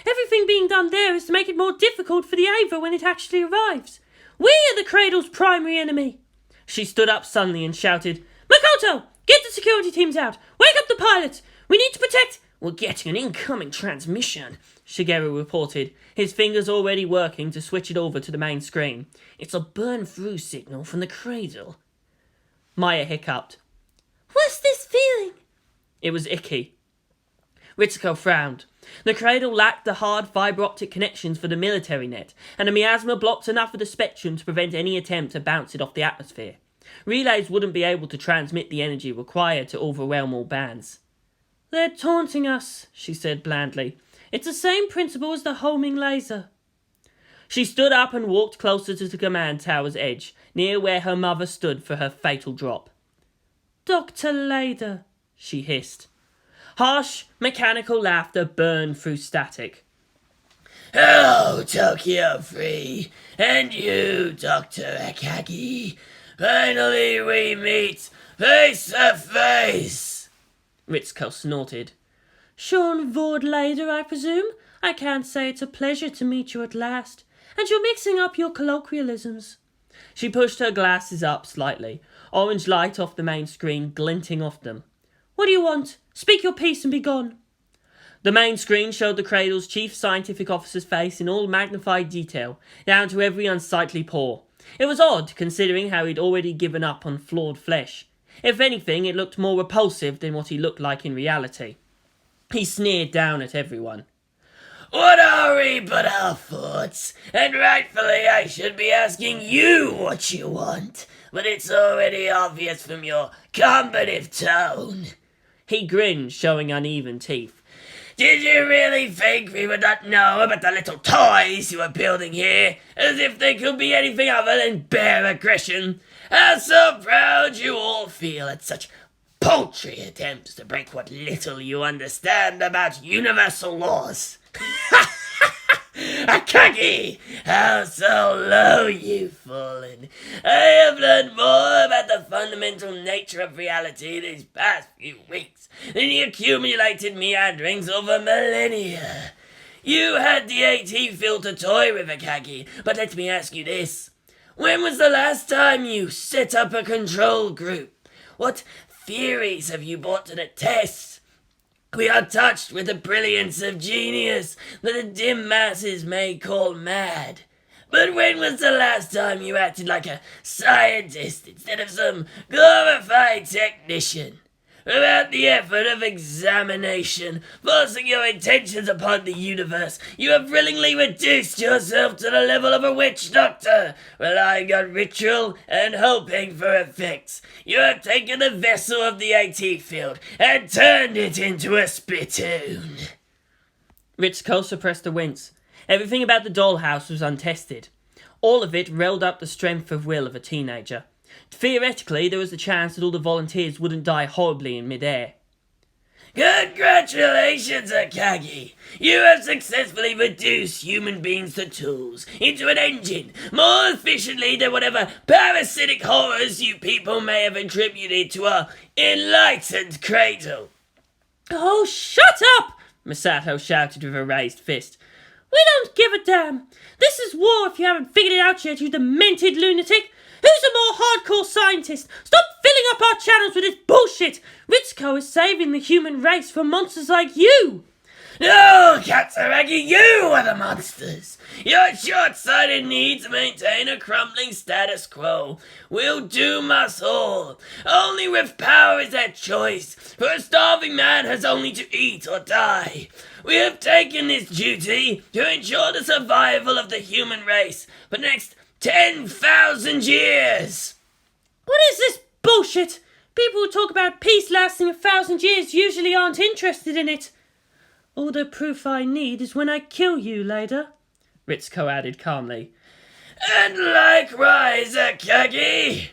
everything being done there is to make it more difficult for the Ava when it actually arrives. We are the Cradle's primary enemy. She stood up suddenly and shouted, Makoto, get the security teams out. Wake up the pilots. We need to protect... We're getting an incoming transmission, Shigeru reported, his fingers already working to switch it over to the main screen. It's a burn-through signal from the cradle. Maya hiccuped. What's this feeling? It was icky. Ritsuko frowned. The cradle lacked the hard fibre-optic connections for the military net, and the miasma blocked enough of the spectrum to prevent any attempt to bounce it off the atmosphere. Relays wouldn't be able to transmit the energy required to overwhelm all bands. They're taunting us, she said blandly. It's the same principle as the homing laser. She stood up and walked closer to the command tower's edge, near where her mother stood for her fatal drop. Dr. Lader, she hissed. Harsh, mechanical laughter burned through static. Hello, Tokyo Free, and you, Dr. Akagi. Finally we meet face to face. Ritsuko snorted. Sean Vord Lader, I presume? I can't say it's a pleasure to meet you at last. And you're mixing up your colloquialisms. She pushed her glasses up slightly, orange light off the main screen glinting off them. What do you want? Speak your piece and be gone. The main screen showed the Cradle's chief scientific officer's face in all magnified detail, down to every unsightly pore. It was odd, considering how he'd already given up on flawed flesh. If anything, it looked more repulsive than what he looked like in reality. He sneered down at everyone. What are we but our thoughts? And rightfully I should be asking you what you want, but it's already obvious from your combative tone. He grinned, showing uneven teeth. Did you really think we would not know about the little toys you are building here, as if they could be anything other than bare aggression? How so proud you all feel at such paltry attempts to break what little you understand about universal laws. Akagi, how so low you've fallen. I have learned more about the fundamental nature of reality these past few weeks than the accumulated meanderings over millennia. You had the AT field to toy with, Akagi, but let me ask you this. When was the last time you set up a control group? What theories have you brought to the test? We are touched with the brilliance of genius that the dim masses may call mad. But when was the last time you acted like a scientist instead of some glorified technician? Without the effort of examination, forcing your intentions upon the universe, you have willingly reduced yourself to the level of a witch doctor, relying on ritual and hoping for effects. You have taken the vessel of the AT field and turned it into a spittoon. Ritsuko suppressed a wince. Everything about the dollhouse was untested. All of it railed up the strength of will of a teenager. Theoretically, there was a chance that all the volunteers wouldn't die horribly in mid-air. Congratulations, Akagi! You have successfully reduced human beings to tools into an engine more efficiently than whatever parasitic horrors you people may have attributed to our enlightened cradle. Oh, shut up! Misato shouted with a raised fist. We don't give a damn. This is war if you haven't figured it out yet, you demented lunatic. Who's a more hardcore scientist? Stop filling up our channels with this bullshit! Ritsuko is saving the human race from monsters like you! No, Katsuragi, you are the monsters! Your short-sighted need to maintain a crumbling status quo will doom us all. Only with power is there choice, for a starving man has only to eat or die. We have taken this duty to ensure the survival of the human race for the next 10,000 years! What is this bullshit? People who talk about peace lasting 1,000 years usually aren't interested in it. All the proof I need is when I kill you later, Ritsuko added calmly. And likewise, Akagi!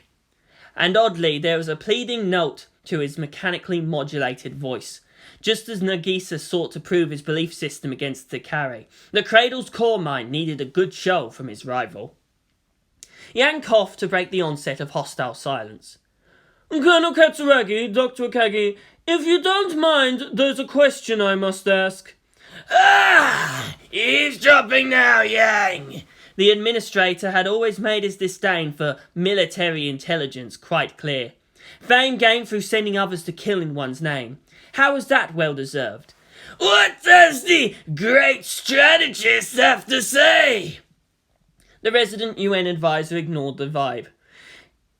And oddly, there was a pleading note to his mechanically modulated voice. Just as Nagisa sought to prove his belief system against Takare, the Cradle's core mind needed a good show from his rival. Yang coughed to break the onset of hostile silence. Colonel Katsuragi, Dr. Akagi, if you don't mind, there's a question I must ask. Eavesdropping now, Yang! The administrator had always made his disdain for military intelligence quite clear. Fame gained through sending others to kill in one's name. How was that well deserved? What does the great strategist have to say? The resident UN advisor ignored the vibe.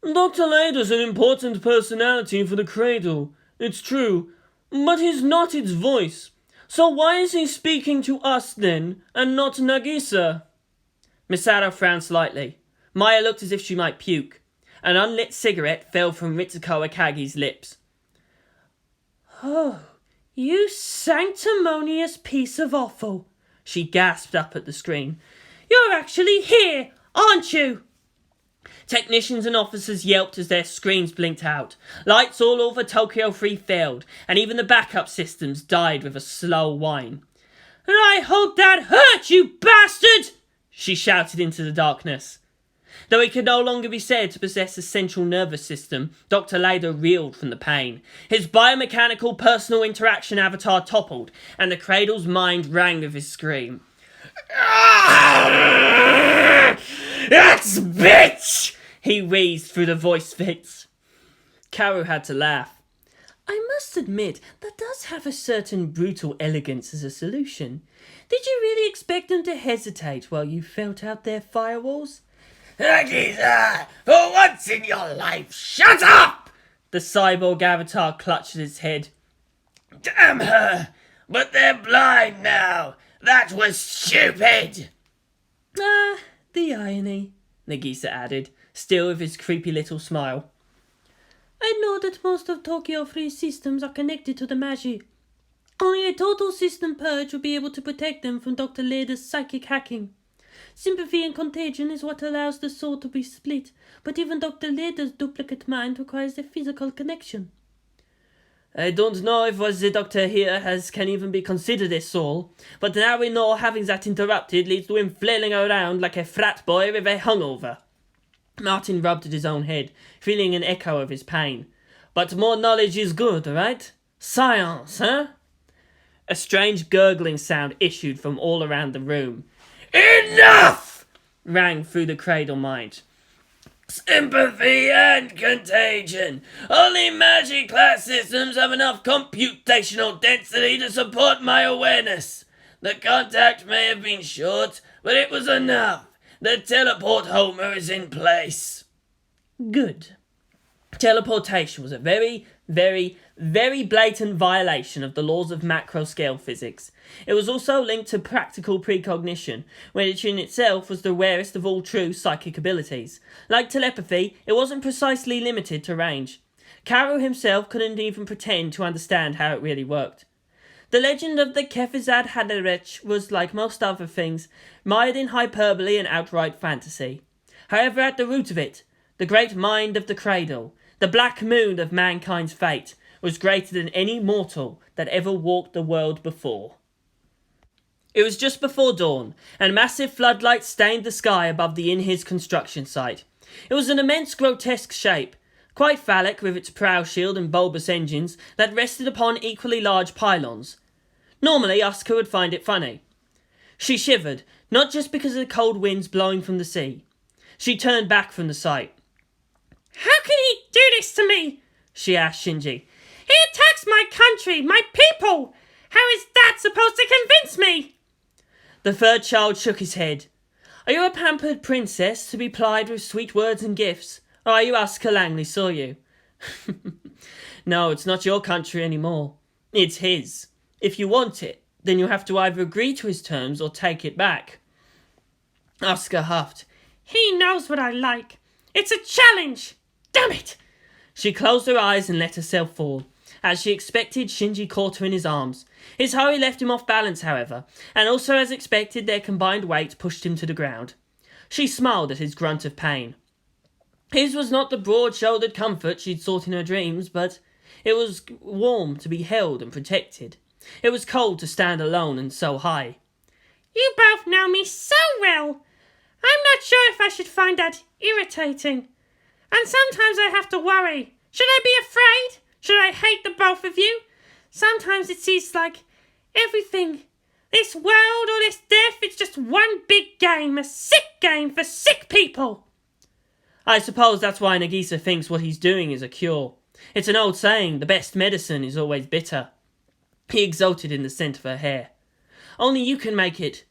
Dr. Lader's an important personality for the Cradle, it's true, but he's not its voice. So why is he speaking to us then, and not Nagisa? Misato frowned slightly. Maya looked as if she might puke. An unlit cigarette fell from Ritsuko Akagi's lips. Oh, you sanctimonious piece of offal, she gasped up at the screen. You're actually here, aren't you? Technicians and officers yelped as their screens blinked out. Lights all over Tokyo 3 failed, and even the backup systems died with a slow whine. And I hope that hurt, you bastard! She shouted into the darkness. Though he could no longer be said to possess a central nervous system, Dr. Lader reeled from the pain. His biomechanical personal interaction avatar toppled, and the Cradle's mind rang with his scream. That's bitch! He wheezed through the voice fits. Kaworu had to laugh. I must admit, that does have a certain brutal elegance as a solution. Did you really expect them to hesitate while you felt out their firewalls? Nagisa, for once in your life, shut up! The cyborg avatar clutched at his head. Damn her! But they're blind now! That was stupid! The irony, Nagisa added, still with his creepy little smile. I know that most of Tokyo 3 systems are connected to the Magi. Only a total system purge will be able to protect them from Dr. Leder's psychic hacking. Sympathy and contagion is what allows the soul to be split, but even Dr. Leder's duplicate mind requires a physical connection. I don't know if what the doctor here can even be considered a soul, but now we know having that interrupted leads to him flailing around like a frat boy with a hungover. Martin rubbed at his own head, feeling an echo of his pain. But more knowledge is good, right? Science, huh? A strange gurgling sound issued from all around the room. Enough! Rang through the cradle mind. Sympathy and contagion. Only magic class systems have enough computational density to support my awareness. The contact may have been short, but it was enough. The teleport homer is in place. Good. Teleportation was a very, very, very blatant violation of the laws of macro-scale physics. It was also linked to practical precognition, which in itself was the rarest of all true psychic abilities. Like telepathy, it wasn't precisely limited to range. Kaworu himself couldn't even pretend to understand how it really worked. The legend of the Kefizad Haderech was, like most other things, mired in hyperbole and outright fantasy. However, at the root of it, the great mind of the cradle, the black moon of mankind's fate, was greater than any mortal that ever walked the world before. It was just before dawn, and massive floodlights stained the sky above the In-His construction site. It was an immense grotesque shape, quite phallic with its prow shield and bulbous engines that rested upon equally large pylons. Normally, Asuka would find it funny. She shivered, not just because of the cold winds blowing from the sea. She turned back from the sight. How can he do this to me? She asked Shinji. He attacks my country, my people! How is that supposed to convince me? The third child shook his head. Are you a pampered princess to be plied with sweet words and gifts? Or are you Asuka Langley Soryu? No, it's not your country anymore. It's his. If you want it, then you have to either agree to his terms or take it back. Asuka huffed. He knows what I like. It's a challenge. Damn it! She closed her eyes and let herself fall. As she expected, Shinji caught her in his arms. His hurry left him off balance, however, and also as expected, their combined weight pushed him to the ground. She smiled at his grunt of pain. His was not the broad-shouldered comfort she'd sought in her dreams, but it was warm to be held and protected. It was cold to stand alone and so high. You both know me so well. I'm not sure if I should find that irritating. And sometimes I have to worry. Should I be afraid? Should I hate the both of you? Sometimes it seems like everything, this world or this death, it's just one big game, a sick game for sick people. I suppose that's why Nagisa thinks what he's doing is a cure. It's an old saying, the best medicine is always bitter. He exulted in the scent of her hair. Only you can make it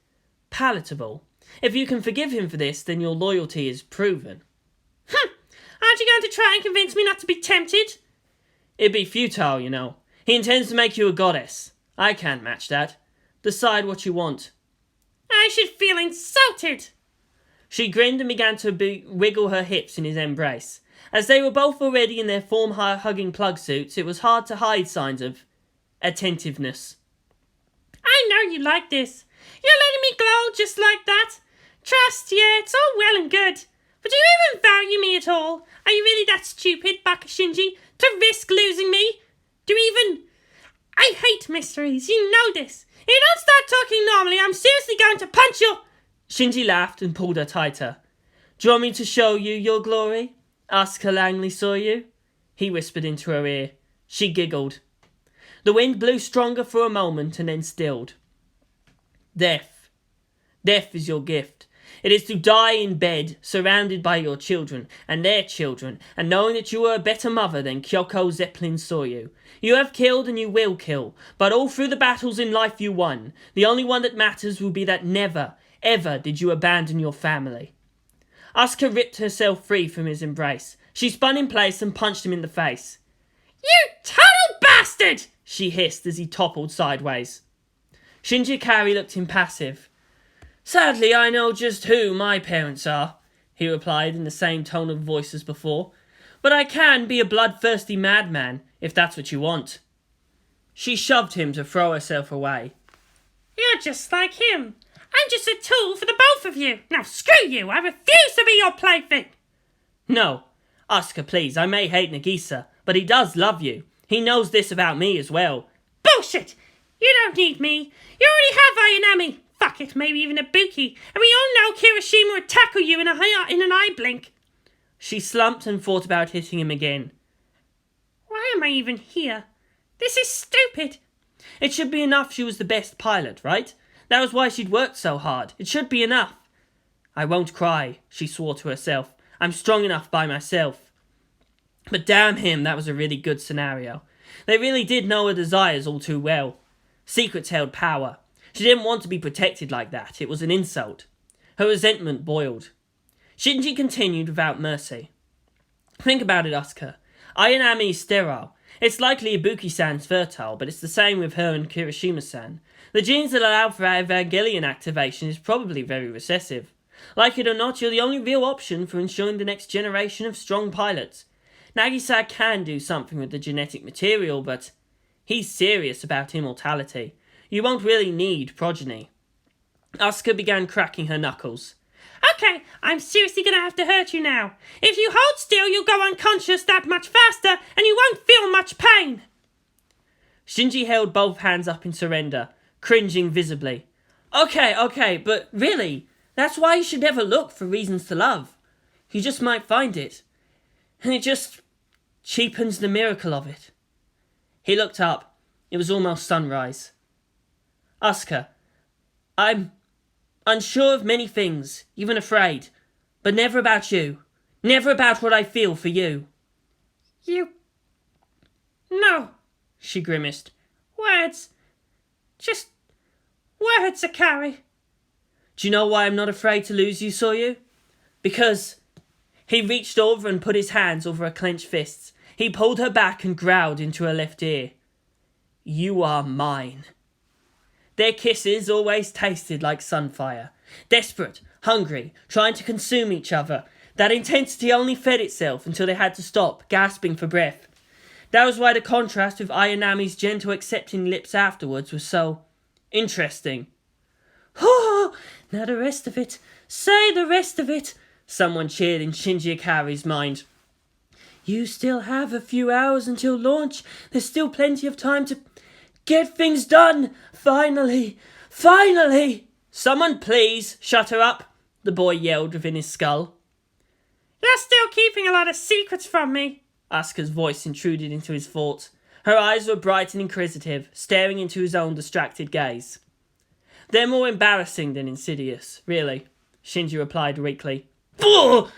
palatable. If you can forgive him for this, then your loyalty is proven. Aren't you going to try and convince me not to be tempted? It'd be futile, you know. He intends to make you a goddess. I can't match that. Decide what you want. I should feel insulted. She grinned and began to wiggle her hips in his embrace. As they were both already in their form-hugging plug suits, it was hard to hide signs of attentiveness. I know you like this. You're letting me glow just like that. Trust, yeah, it's all well and good. But do you even value me at all? Are you really that stupid, Baka Shinji, to risk losing me? Do you even... I hate mysteries, you know this. If you don't start talking normally, I'm seriously going to punch you. Shinji laughed and pulled her tighter. Do you want me to show you your glory? Asuka Langley Soryu? He whispered into her ear. She giggled. The wind blew stronger for a moment and then stilled. Death. Death is your gift. It is to die in bed, surrounded by your children, and their children, and knowing that you are a better mother than Kyoko Zeppelin Soryu. You have killed and you will kill, but all through the battles in life you won. The only one that matters will be that never, ever did you abandon your family. Asuka ripped herself free from his embrace. She spun in place and punched him in the face. You total bastard! She hissed as he toppled sideways. Shinji Ikari looked impassive. Sadly, I know just who my parents are, he replied in the same tone of voice as before. But I can be a bloodthirsty madman, if that's what you want. She shoved him to throw herself away. You're just like him. I'm just a tool for the both of you. Now screw you. I refuse to be your plaything. No. Asuka, please, I may hate Nagisa, but he does love you. He knows this about me as well. Bullshit! You don't need me. You already have Ayanami. Fuck it, maybe even Ibuki. And we all know Kirishima would tackle you in an eye blink. She slumped and thought about hitting him again. Why am I even here? This is stupid. It should be enough she was the best pilot, right? That was why she'd worked so hard. It should be enough. I won't cry, she swore to herself. I'm strong enough by myself. But damn him, that was a really good scenario. They really did know her desires all too well. Secrets held power. She didn't want to be protected like that. It was an insult. Her resentment boiled. Shinji continued without mercy. Think about it, Asuka. Ayanami is sterile. It's likely Ibuki-san's fertile, but it's the same with her and Kirishima-san. The genes that allow for Evangelion activation is probably very recessive. Like it or not, you're the only real option for ensuring the next generation of strong pilots. Nagisa can do something with the genetic material, but he's serious about immortality. You won't really need progeny. Asuka began cracking her knuckles. Okay, I'm seriously gonna have to hurt you now. If you hold still, you'll go unconscious that much faster, and you won't feel much pain. Shinji held both hands up in surrender, cringing visibly. Okay, but really, that's why you should never look for reasons to love. You just might find it. And it just cheapens the miracle of it. He looked up. It was almost sunrise. Asuka, I'm unsure of many things, even afraid, but never about you. Never about what I feel for you. You... No, she grimaced. Words. Just words, Akari. Do you know why I'm not afraid to lose you, Soryu? Because he reached over and put his hands over her clenched fists. He pulled her back and growled into her left ear. You are mine. Their kisses always tasted like sunfire. Desperate, hungry, trying to consume each other. That intensity only fed itself until they had to stop, gasping for breath. That was why the contrast with Ayanami's gentle accepting lips afterwards was so interesting. Oh, now the rest of it. Say the rest of it. Someone cheered in Shinji Akari's mind. You still have a few hours until launch. There's still plenty of time to get things done. Finally. Someone please shut her up, the boy yelled within his skull. You're still keeping a lot of secrets from me. Asuka's voice intruded into his thoughts. Her eyes were bright and inquisitive, staring into his own distracted gaze. They're more embarrassing than insidious, really, Shinji replied weakly. Ugh!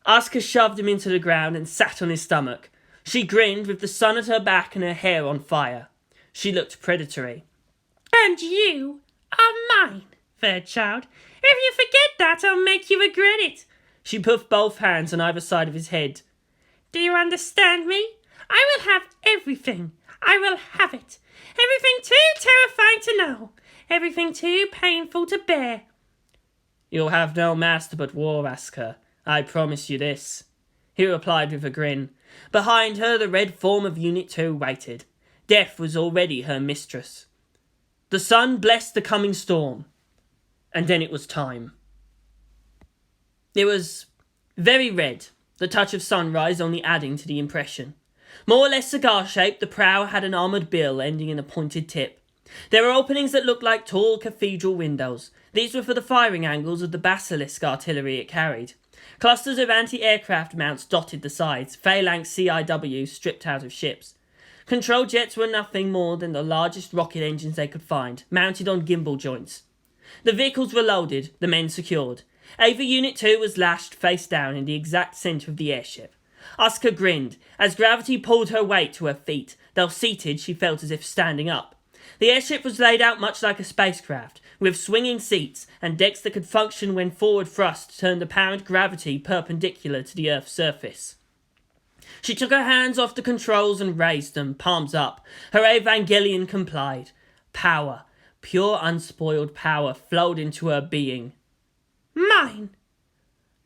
Asuka shoved him into the ground and sat on his stomach. She grinned with the sun at her back and her hair on fire. She looked predatory. And you are mine, fair child. If you forget that, I'll make you regret it. She puffed both hands on either side of his head. Do you understand me? I will have everything. I will have it. Everything too terrifying to know. Everything too painful to bear. You'll have no master but war, Asuka. I promise you this, he replied with a grin. Behind her, the red form of Unit 2 waited. Death was already her mistress. The sun blessed the coming storm. And then it was time. It was very red, the touch of sunrise only adding to the impression. More or less cigar-shaped, the prow had an armoured bill ending in a pointed tip. There were openings that looked like tall cathedral windows. These were for the firing angles of the basilisk artillery it carried. Clusters of anti-aircraft mounts dotted the sides, phalanx CIWs stripped out of ships. Control jets were nothing more than the largest rocket engines they could find, mounted on gimbal joints. The vehicles were loaded, the men secured. Ava Unit 2 was lashed face down in the exact centre of the airship. Asuka grinned, as gravity pulled her weight to her feet, though seated she felt as if standing up. The airship was laid out much like a spacecraft, with swinging seats and decks that could function when forward thrust turned apparent gravity perpendicular to the Earth's surface. She took her hands off the controls and raised them, palms up. Her Evangelion complied. Power, pure unspoiled power, flowed into her being. Mine.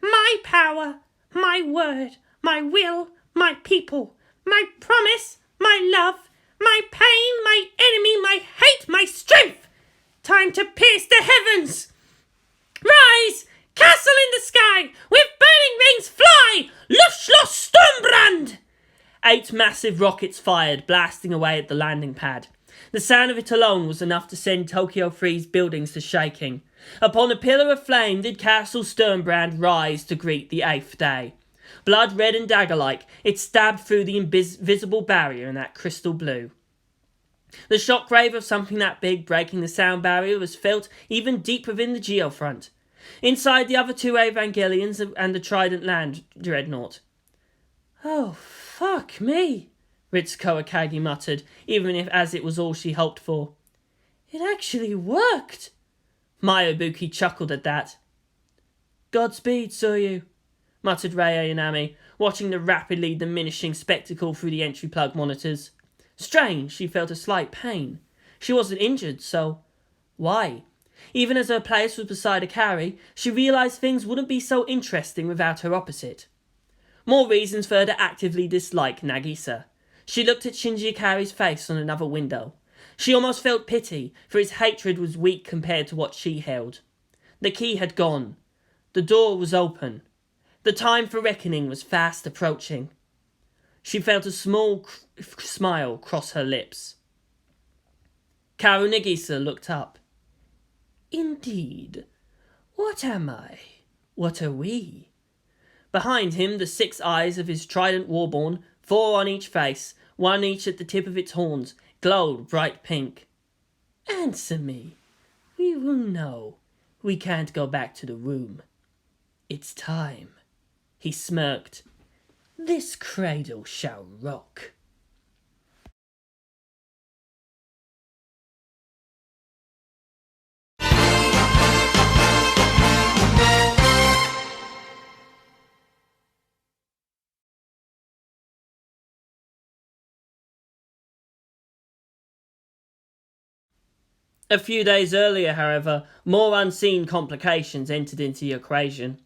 My power, my word, my will, my people, my promise, my love, My pain, my enemy, my hate, my strength! Time to pierce the heavens! Rise! Castle in the sky! With burning rings fly! Luftschloss Sturmbrand! 8 massive rockets fired, blasting away at the landing pad. The sound of it alone was enough to send Tokyo 3's buildings to shaking. Upon a pillar of flame did Castle Sturmbrand rise to greet the 8th day. Blood red and dagger-like, it stabbed through the invisible barrier in that crystal blue. The shockwave of something that big breaking the sound barrier was felt even deep within the geofront. Inside the other 2 Evangelions and the Trident Land Dreadnought. "Oh, fuck me," Ritsuko Akagi muttered, even as it was all she hoped for. "It actually worked." Mayabuki chuckled at that. "Godspeed, Tsuyu," muttered Rei Ayanami, watching the rapidly diminishing spectacle through the entry plug monitors. Strange, she felt a slight pain. She wasn't injured, so why? Even as her place was beside Akari, she realised things wouldn't be so interesting without her opposite. More reasons for her to actively dislike Nagisa. She looked at Shinji Akari's face on another window. She almost felt pity, for his hatred was weak compared to what she held. The key had gone. The door was open. The time for reckoning was fast approaching. She felt a small smile cross her lips. Kaworu Nagisa looked up. "Indeed. What am I? What are we?" Behind him, the 6 eyes of his trident warborn, 4 on each face, 1 each at the tip of its horns, glowed bright pink. "Answer me. We will know. We can't go back to the room. It's time." He smirked. "This cradle shall rock." A few days earlier, however, more unseen complications entered into the equation.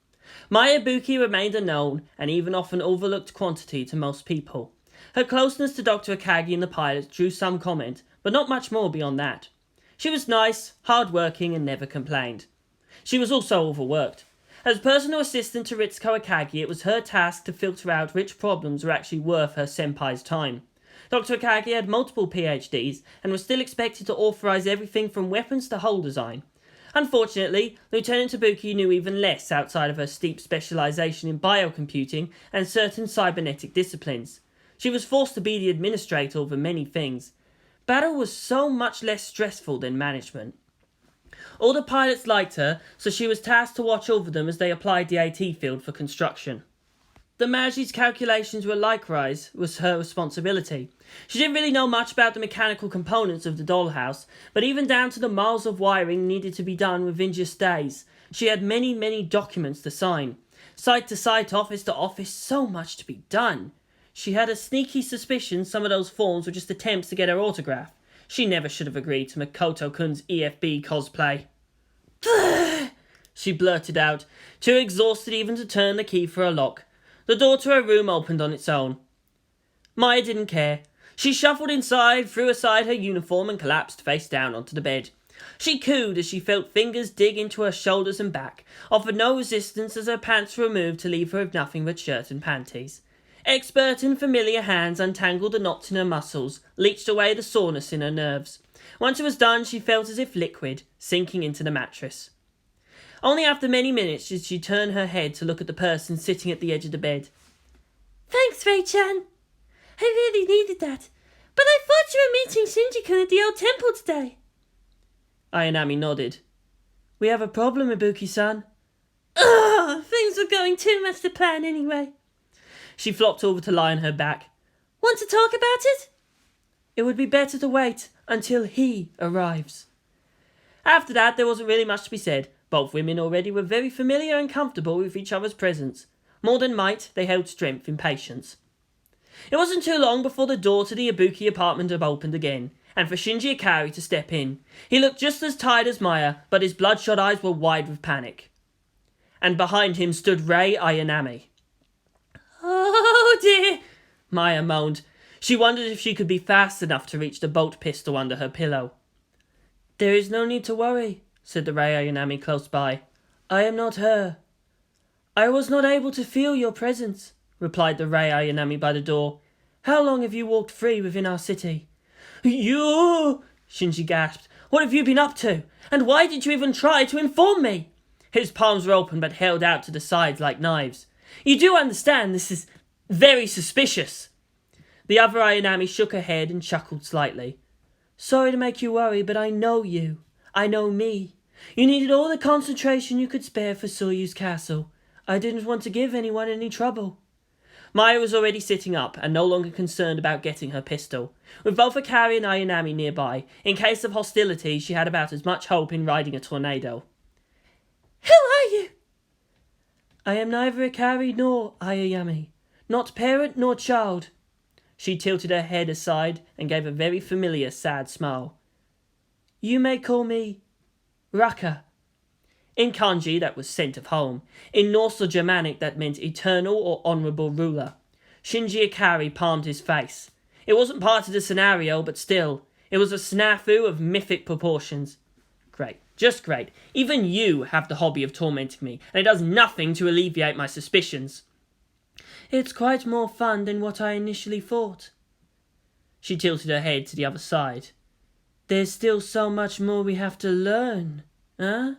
Mayabuki remained unknown, and even often overlooked quantity to most people. Her closeness to Dr. Akagi and the pilots drew some comment, but not much more beyond that. She was nice, hard-working, and never complained. She was also overworked. As personal assistant to Ritsuko Akagi, it was her task to filter out which problems were actually worth her senpai's time. Dr. Akagi had multiple PhDs and was still expected to authorize everything from weapons to hull design. Unfortunately, Lieutenant Tabuki knew even less outside of her steep specialization in biocomputing and certain cybernetic disciplines. She was forced to be the administrator over many things. Battle was so much less stressful than management. All the pilots liked her, so she was tasked to watch over them as they applied the AT field for construction. The Magi's calculations were likewise was her responsibility. She didn't really know much about the mechanical components of the dollhouse, but even down to the miles of wiring needed to be done within just days. She had many documents to sign. Site to site, office to office, so much to be done. She had a sneaky suspicion some of those forms were just attempts to get her autograph. She never should have agreed to Makoto-kun's EFB cosplay. She blurted out, too exhausted even to turn the key for a lock. The door to her room opened on its own. Maya didn't care. She shuffled inside, threw aside her uniform and collapsed face down onto the bed. She cooed as she felt fingers dig into her shoulders and back, offered no resistance as her pants were removed to leave her with nothing but shirt and panties. Expert and familiar hands untangled the knots in her muscles, leached away the soreness in her nerves. Once it was done, she felt as if liquid, sinking into the mattress. Only after many minutes did she turn her head to look at the person sitting at the edge of the bed. "Thanks, Rei-chan. I really needed that. But I thought you were meeting Shinji-kun at the old temple today." Ayanami nodded. "We have a problem, Ibuki-san." Ugh, things were going too much to plan anyway. She flopped over to lie on her back. "Want to talk about it?" "It would be better to wait until he arrives." After that, there wasn't really much to be said. Both women already were very familiar and comfortable with each other's presence. More than might, they held strength in patience. It wasn't too long before the door to the Ibuki apartment opened again, and for Shinji Akari to step in. He looked just as tired as Maya, but his bloodshot eyes were wide with panic. And behind him stood Rei Ayanami. "Oh dear," Maya moaned. She wondered if she could be fast enough to reach the bolt pistol under her pillow. "There is no need to worry," said the Rei Ayanami close by. "I am not her." "I was not able to feel your presence," replied the Rei Ayanami by the door. "How long have you walked free within our city?" "You!" Shinji gasped. "What have you been up to? And why did you even try to inform me?" His palms were open but held out to the sides like knives. "You do understand this is very suspicious." The other Ayanami shook her head and chuckled slightly. "Sorry to make you worry, but I know you. I know me. You needed all the concentration you could spare for Soyu's castle. I didn't want to give anyone any trouble." Maya was already sitting up and no longer concerned about getting her pistol. With both Akari and Ayanami nearby, in case of hostility, she had about as much hope in riding a tornado. "Who are you?" "I am neither Akari nor Ayanami. Not parent nor child." She tilted her head aside and gave a very familiar sad smile. "You may call me Raka." In kanji, that was scent of home. In Norse or Germanic, that meant eternal or honourable ruler. Shinji Ikari palmed his face. It wasn't part of the scenario, but still, it was a snafu of mythic proportions. Great, just great. Even you have the hobby of tormenting me, and it does nothing to alleviate my suspicions. "It's quite more fun than what I initially thought." She tilted her head to the other side. "There's still so much more we have to learn, huh?"